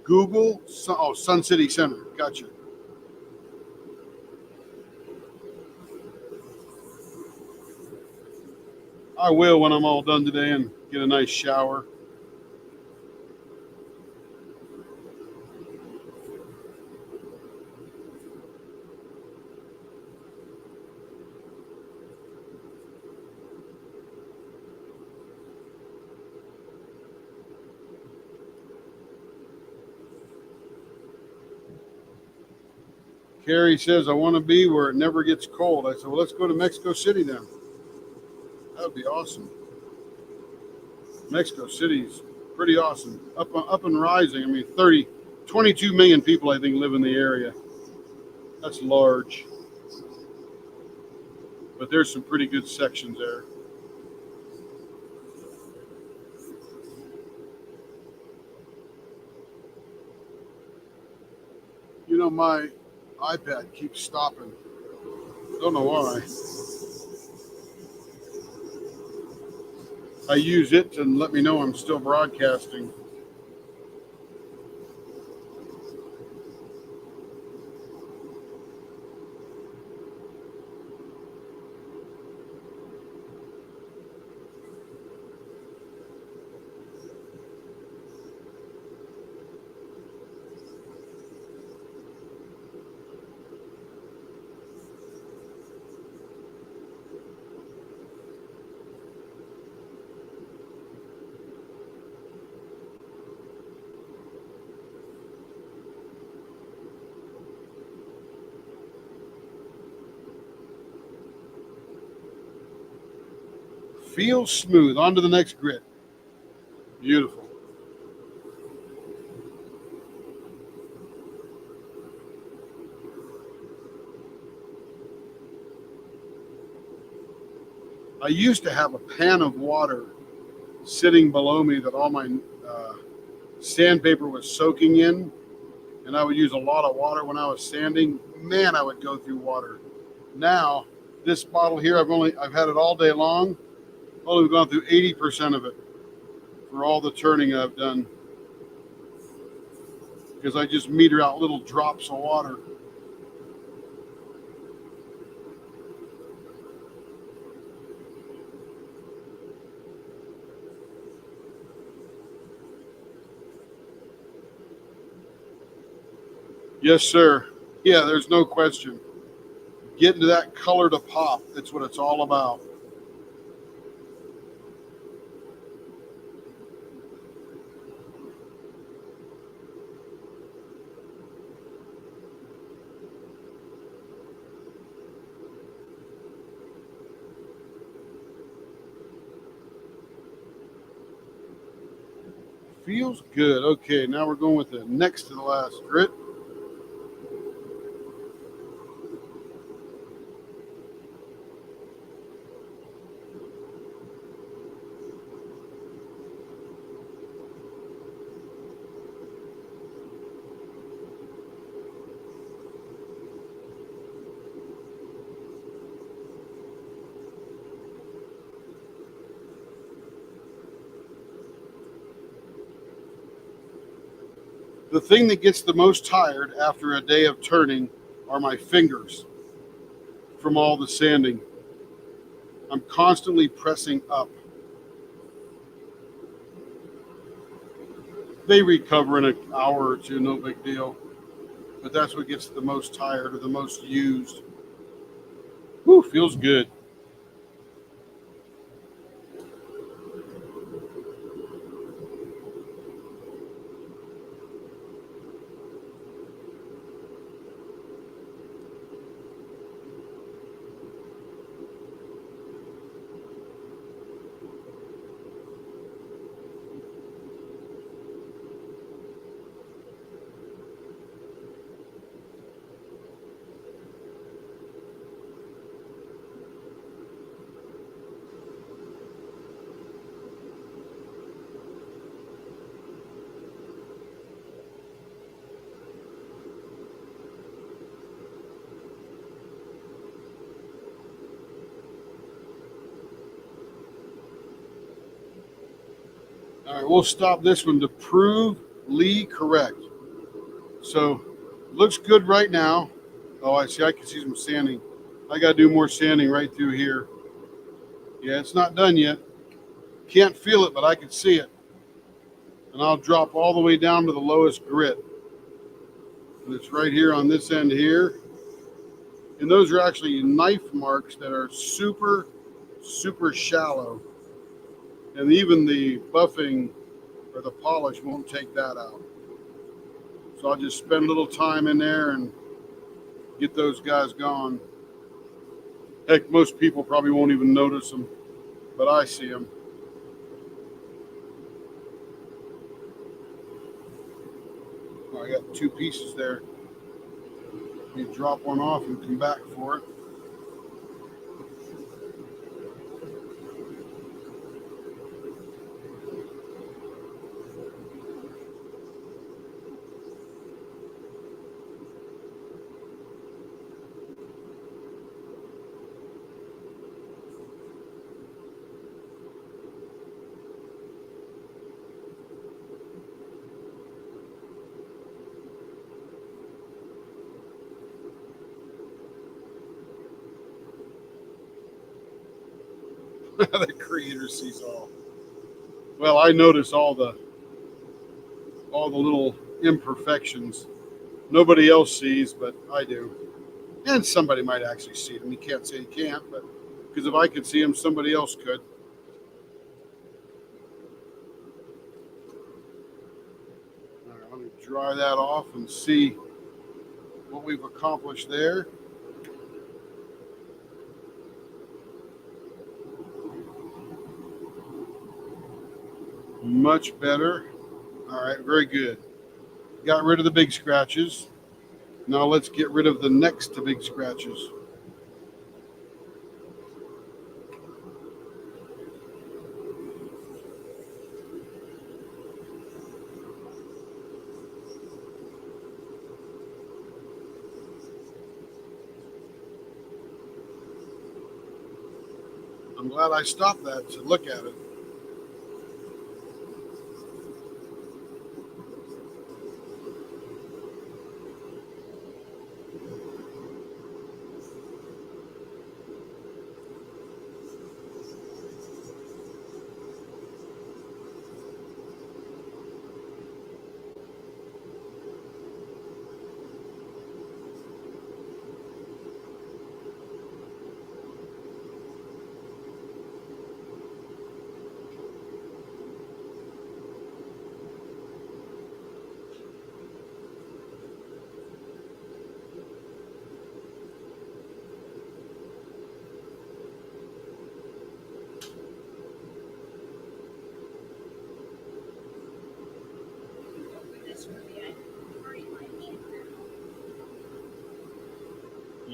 Google, oh, Sun City Center. Gotcha. I will when I'm all done today and get a nice shower. Carrie says, I want to be where it never gets cold. I said, well, let's go to Mexico City then. That would be awesome. Mexico City's pretty awesome. Up and rising. I mean, 22 million people, I think, live in the area. That's large. But there's some pretty good sections there. You know, my iPad keeps stopping. Don't know why. I use it to let me know I'm still broadcasting. Feels smooth. On to the next grit. Beautiful. I used to have a pan of water sitting below me that all my sandpaper was soaking in, and I would use a lot of water when I was sanding. Man, I would go through water. Now, this bottle here, I've had it all day long. Only gone through 80% of it for all the turning I've done, because I just meter out little drops of water. Yes, sir. Yeah, there's no question. Getting to that color to pop, that's what it's all about. Feels good. Okay, now we're going with the next to the last grit. The thing that gets the most tired after a day of turning are my fingers from all the sanding. I'm constantly pressing up. They recover in an hour or two, no big deal. But that's what gets the most tired or the most used. Whew, feels good. All right, we'll stop this one to prove Lee correct. So, looks good right now. Oh, I see. I can see some sanding. I got to do more sanding right through here. Yeah, it's not done yet. Can't feel it, but I can see it. And I'll drop all the way down to the lowest grit. And it's right here on this end here. And those are actually knife marks that are super, super shallow. And even the buffing or the polish won't take that out. So I'll just spend a little time in there and get those guys gone. Heck, most people probably won't even notice them, but I see them. Oh, I got two pieces there. You drop one off and come back for it. The creator sees all. Well, I notice all the little imperfections. Nobody else sees, but I do. And somebody might actually see them. You can't say you can't, but because if I could see them, somebody else could. All right, let me dry that off and see what we've accomplished there. Much better. All right, very good. Got rid of the big scratches. Now let's get rid of the next to big scratches. I'm glad I stopped that to look at it.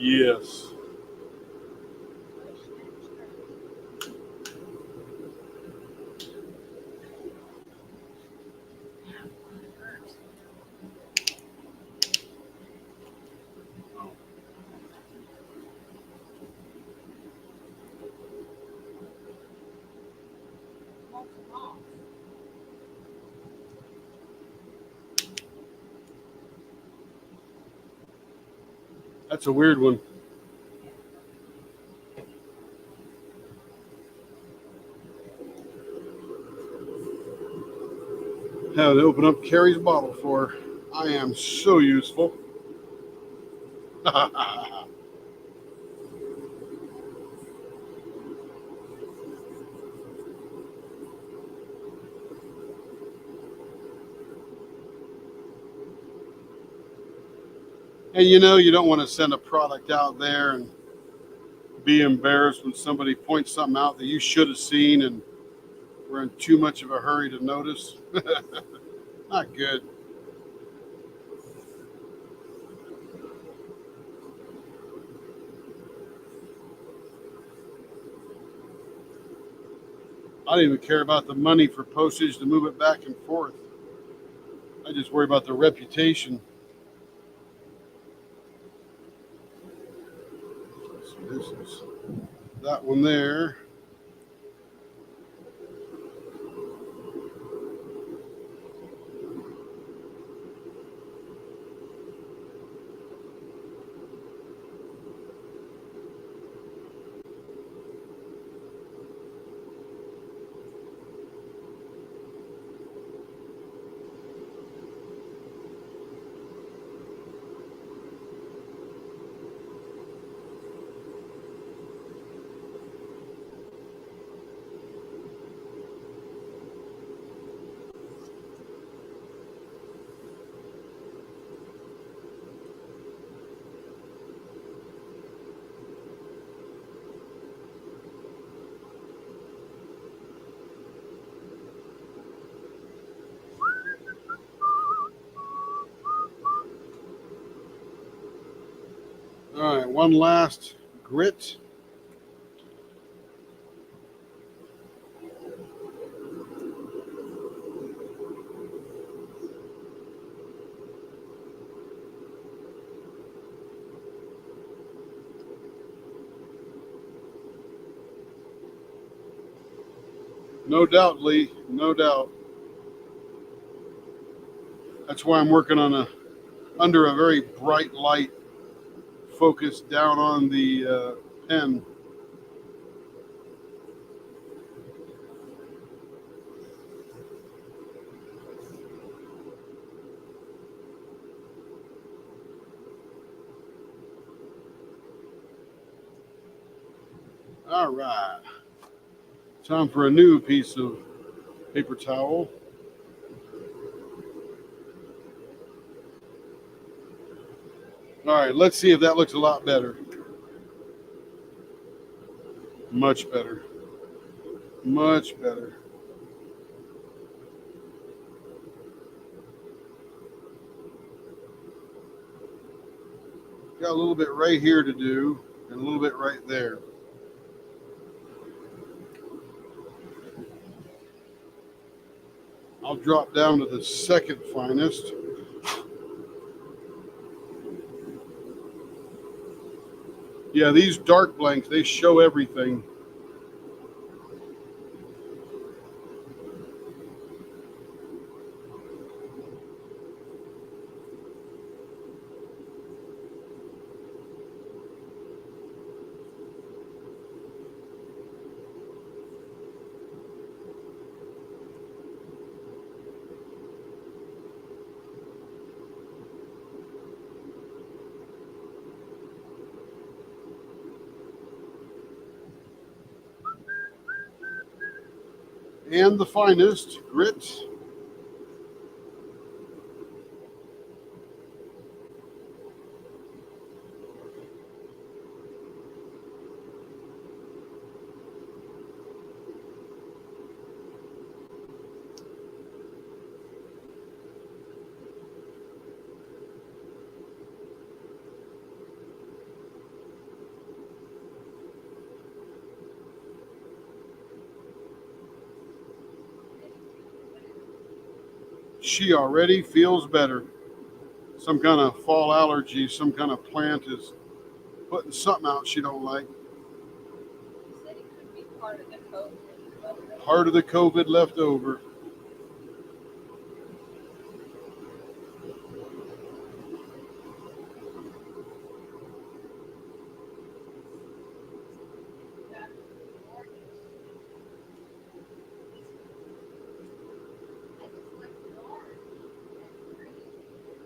Yes. That's a weird one. Had to open up Carrie's bottle for her. I am so useful. And you know, you don't want to send a product out there and be embarrassed when somebody points something out that you should have seen and we're in too much of a hurry to notice. Not good. I don't even care about the money for postage to move it back and forth. I just worry about the reputation. So this is that one there. All right, one last grit. No doubt, Lee. No doubt. That's why I'm working on under a very bright light, focused down on the pen. All right. Time for a new piece of paper towel. All right, let's see if that looks a lot better. Much better. Much better. Got a little bit right here to do and a little bit right there. I'll drop down to the second finest. Yeah, these dark blanks, they show everything. And the finest, grit. She already feels better. Some kind of fall allergy, some kind of plant is putting something out she don't like. You said it could be part of the COVID. Part of the COVID left over.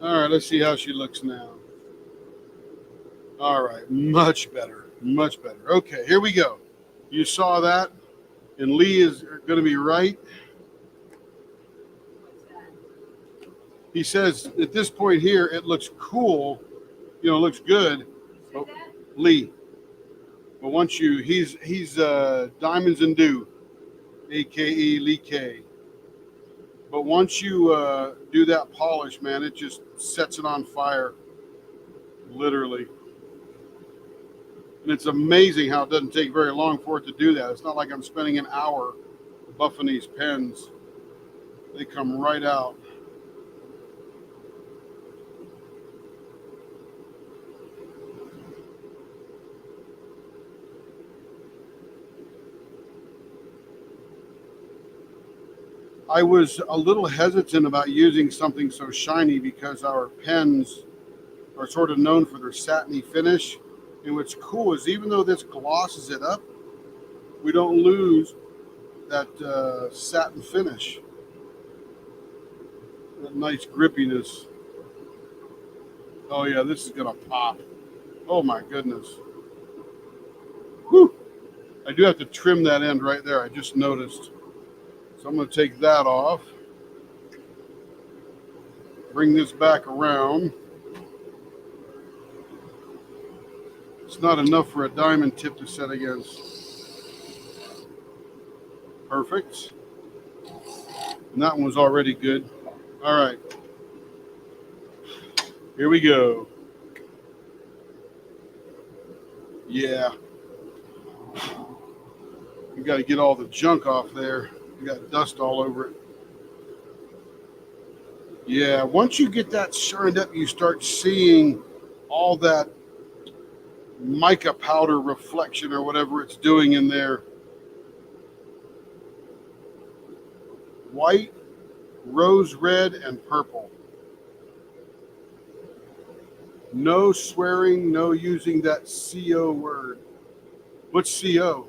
All right, let's see how she looks now. All right, much better, much better. Okay, here we go. You saw that, and Lee is going to be right. He says at this point here, it looks cool, looks good. But Lee, but once he's Diamonds and Dew, aka Lee K. But once you do that polish, man, it just sets it on fire, literally. And it's amazing how it doesn't take very long for it to do that. It's not like I'm spending an hour buffing these pens. They come right out. I was a little hesitant about using something so shiny because our pens are sort of known for their satiny finish. And what's cool is even though this glosses it up, we don't lose that satin finish, that nice grippiness. Oh yeah, this is gonna pop. Oh my goodness. Whew. I do have to trim that end right there. I just noticed. So I'm gonna take that off. Bring this back around. It's not enough for a diamond tip to set against. Perfect. And that one was already good. All right. Here we go. Yeah. You got to get all the junk off there. You got dust all over it. Yeah, once you get that shined up, you start seeing all that mica powder reflection or whatever it's doing in there. White, rose red, and purple. No swearing, no using that CO word. What's CO?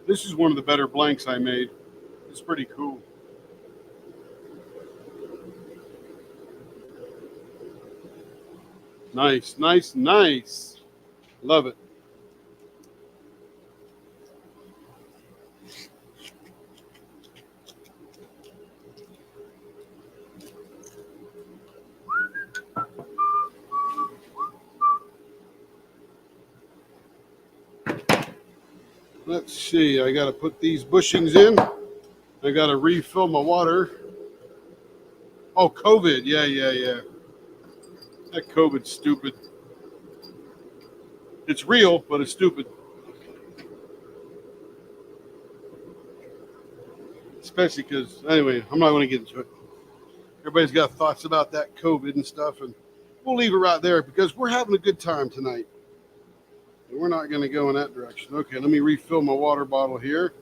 This is one of the better blanks I made. It's pretty cool. Nice, nice, nice. Love it. Let's see. I got to put these bushings in. I got to refill my water. Oh, COVID. Yeah. That COVID's stupid. It's real, but it's stupid. Especially because, anyway, I'm not going to get into it. Everybody's got thoughts about that COVID and stuff, and we'll leave it right there because we're having a good time tonight. And we're not going to go in that direction. Okay, let me refill my water bottle here.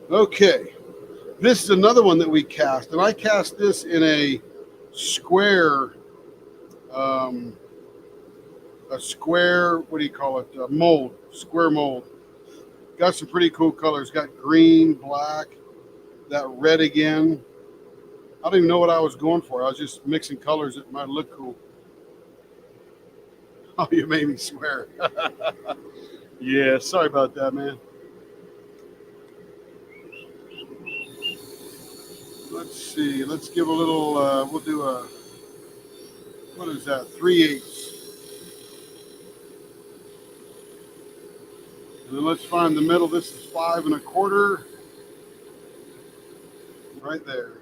Okay, this is another one that we cast, and I cast this in a square, what do you call it? Mold, square mold. Got some pretty cool colors. Got green, black, that red again. I don't even know what I was going for. I was just mixing colors that might look cool. Oh, you made me swear. Yeah, sorry about that, man. Let's see. Let's give a little, we'll do a, what is that? 3/8. And then let's find the middle. This is 5 1/4. Right there.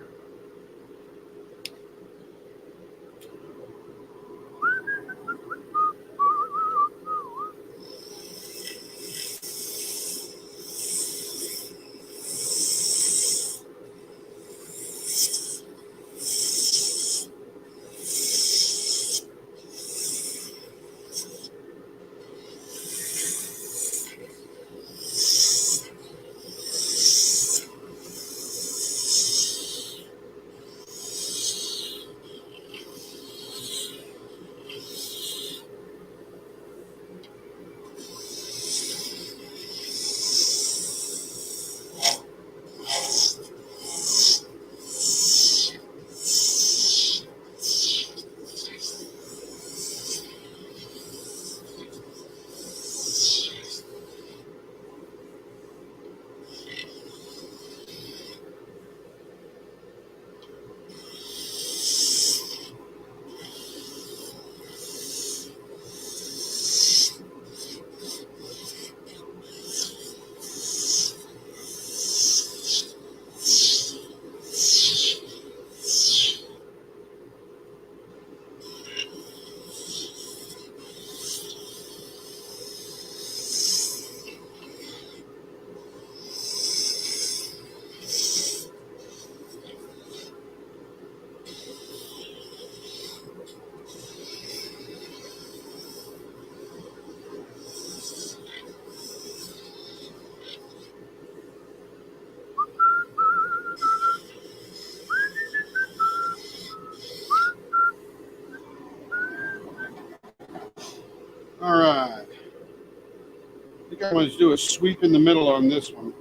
I'm going to do a sweep in the middle on this one.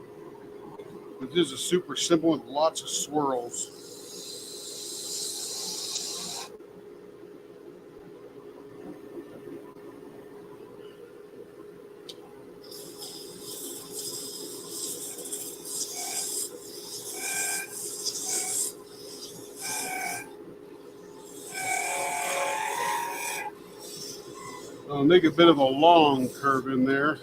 This is a super simple with lots of swirls. I'll make a bit of a long curve in there.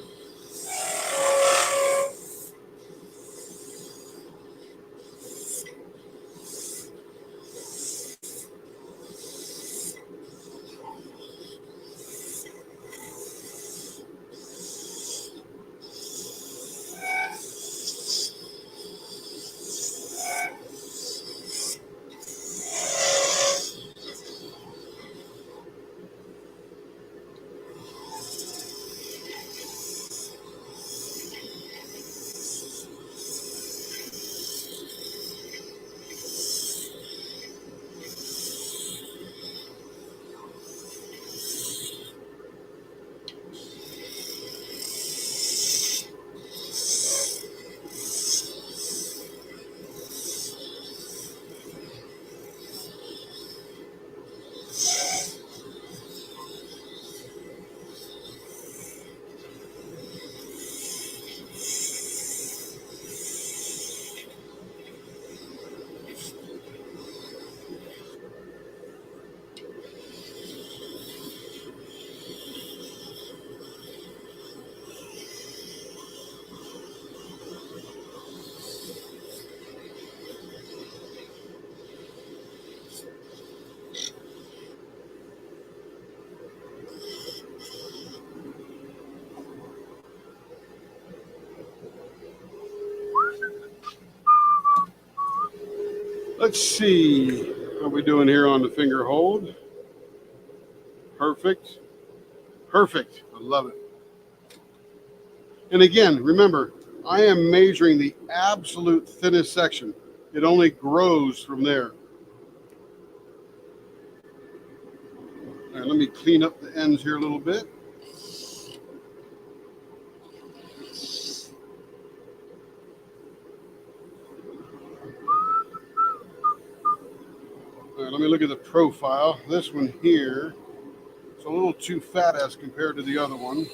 Let's see what we're doing here on the finger hold. Perfect. Perfect. I love it. And again, remember, I am measuring the absolute thinnest section. It only grows from there. All right, let me clean up the ends here a little bit. All right, let me look at the profile. This one here is a little too fat as compared to the other one.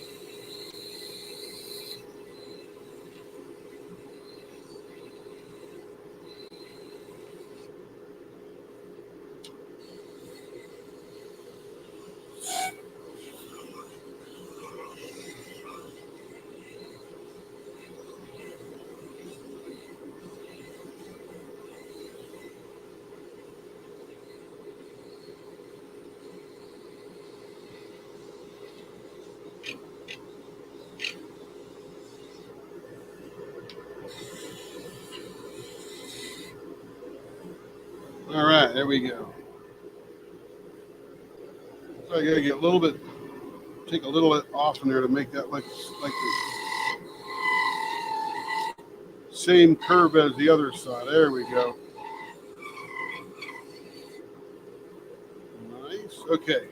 All right, there we go. So I gotta get a little bit, take a little bit off in there to make that like the same curve as the other side. There we go. Nice. Okay.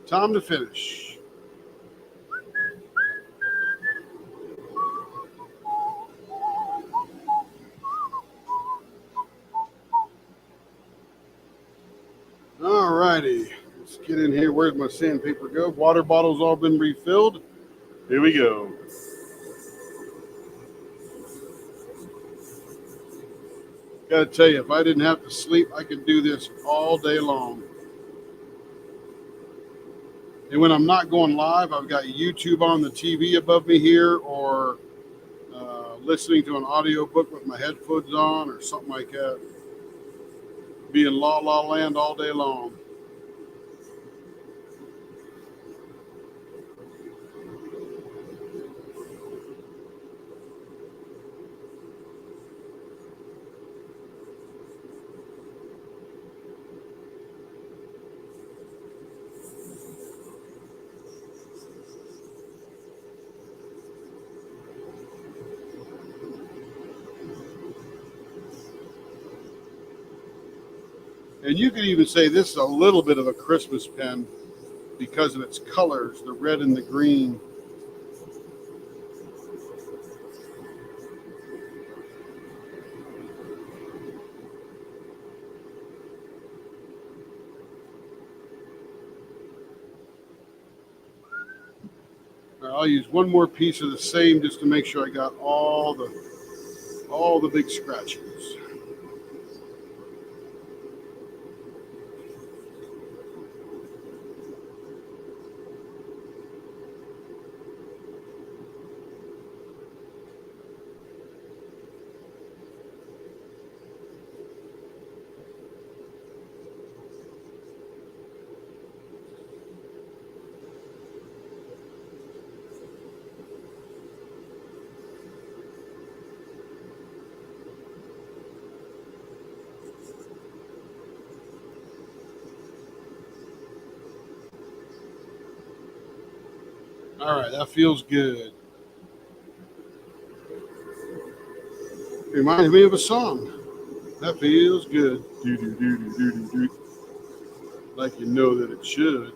Time to finish. All righty. Let's get in here. Where'd my sandpaper go? Water bottle's all been refilled. Here we go. Gotta tell you, if I didn't have to sleep, I could do this all day long. And when I'm not going live, I've got YouTube on the TV above me here, or listening to an audio book with my headphones on, or something like that. Be in La La Land all day long. And you could even say this is a little bit of a Christmas pen because of its colors, the red and the green. I'll use one more piece of the same just to make sure I got all the big scratches. All right, that feels good. Reminds me of a song. That feels good. Do do do do do do do. Like you know that it should.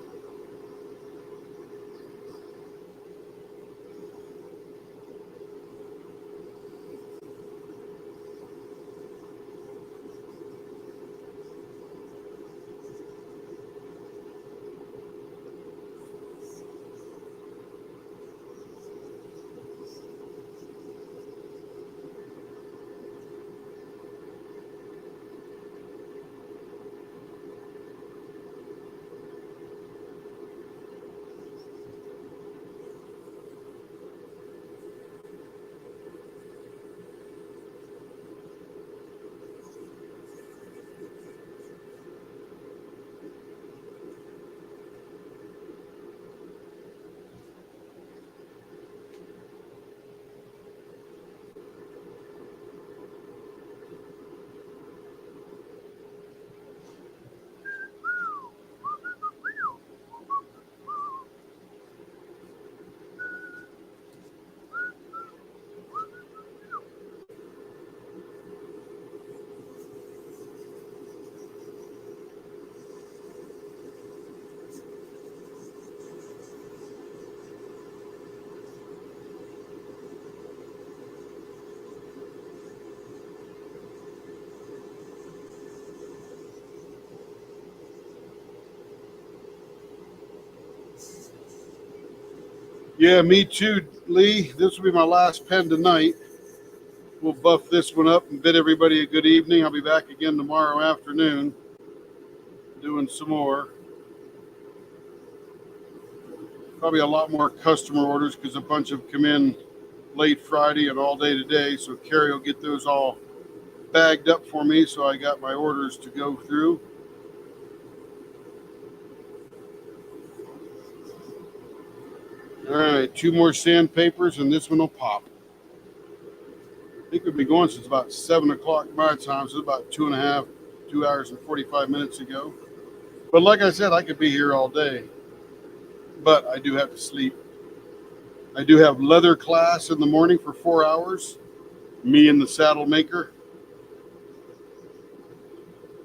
Yeah, me too, Lee. This will be my last pen tonight. We'll buff this one up and bid everybody a good evening. I'll be back again tomorrow afternoon doing some more. Probably a lot more customer orders because a bunch have come in late Friday and all day today. So Carrie will get those all bagged up for me so I got my orders to go through. All right, two more sandpapers and this one will pop. I think we've been going since about 7 o'clock my time, so it's about 2 hours and 45 minutes ago. But like I said, I could be here all day, but I do have to sleep. I do have leather class in the morning for 4 hours. Me and the saddle maker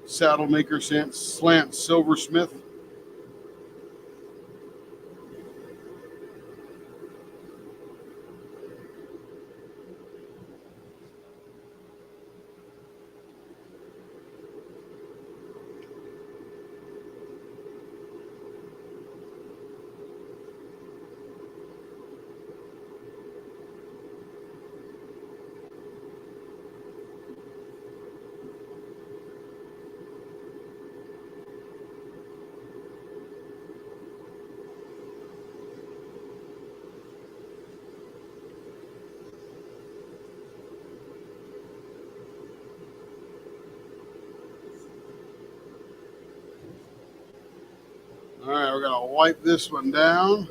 slant silversmith. All right, we're gonna wipe this one down.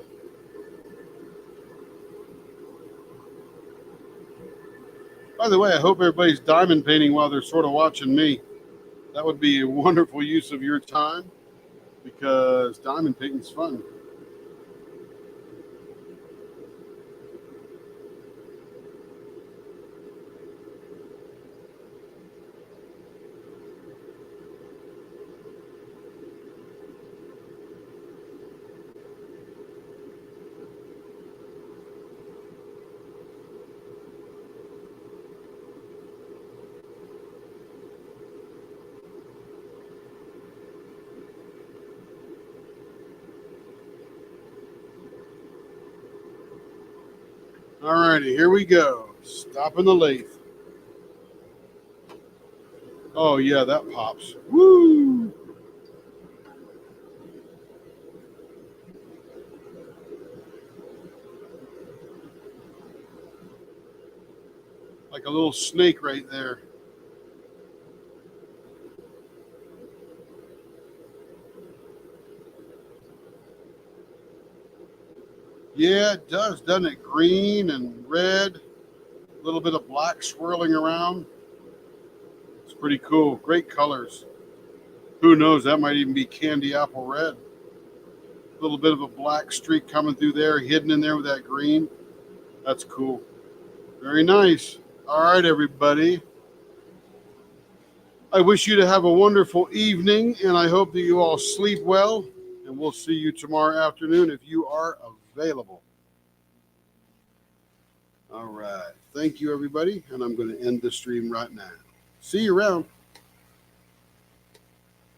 By the way, I hope everybody's diamond painting while they're sort of watching me. That would be a wonderful use of your time because diamond painting is fun. All righty, here we go. Stopping the lathe. Oh, yeah, that pops. Woo! Like a little snake right there. Yeah, it does, doesn't it? Green and red, a little bit of black swirling around. It's pretty cool. Great colors. Who knows? That might even be candy apple red. A little bit of a black streak coming through there, hidden in there with that green. That's cool. Very nice. All right, everybody. I wish you to have a wonderful evening, and I hope that you all sleep well. And we'll see you tomorrow afternoon if you are available. All right. Thank you, everybody. And I'm going to end the stream right now. See you around.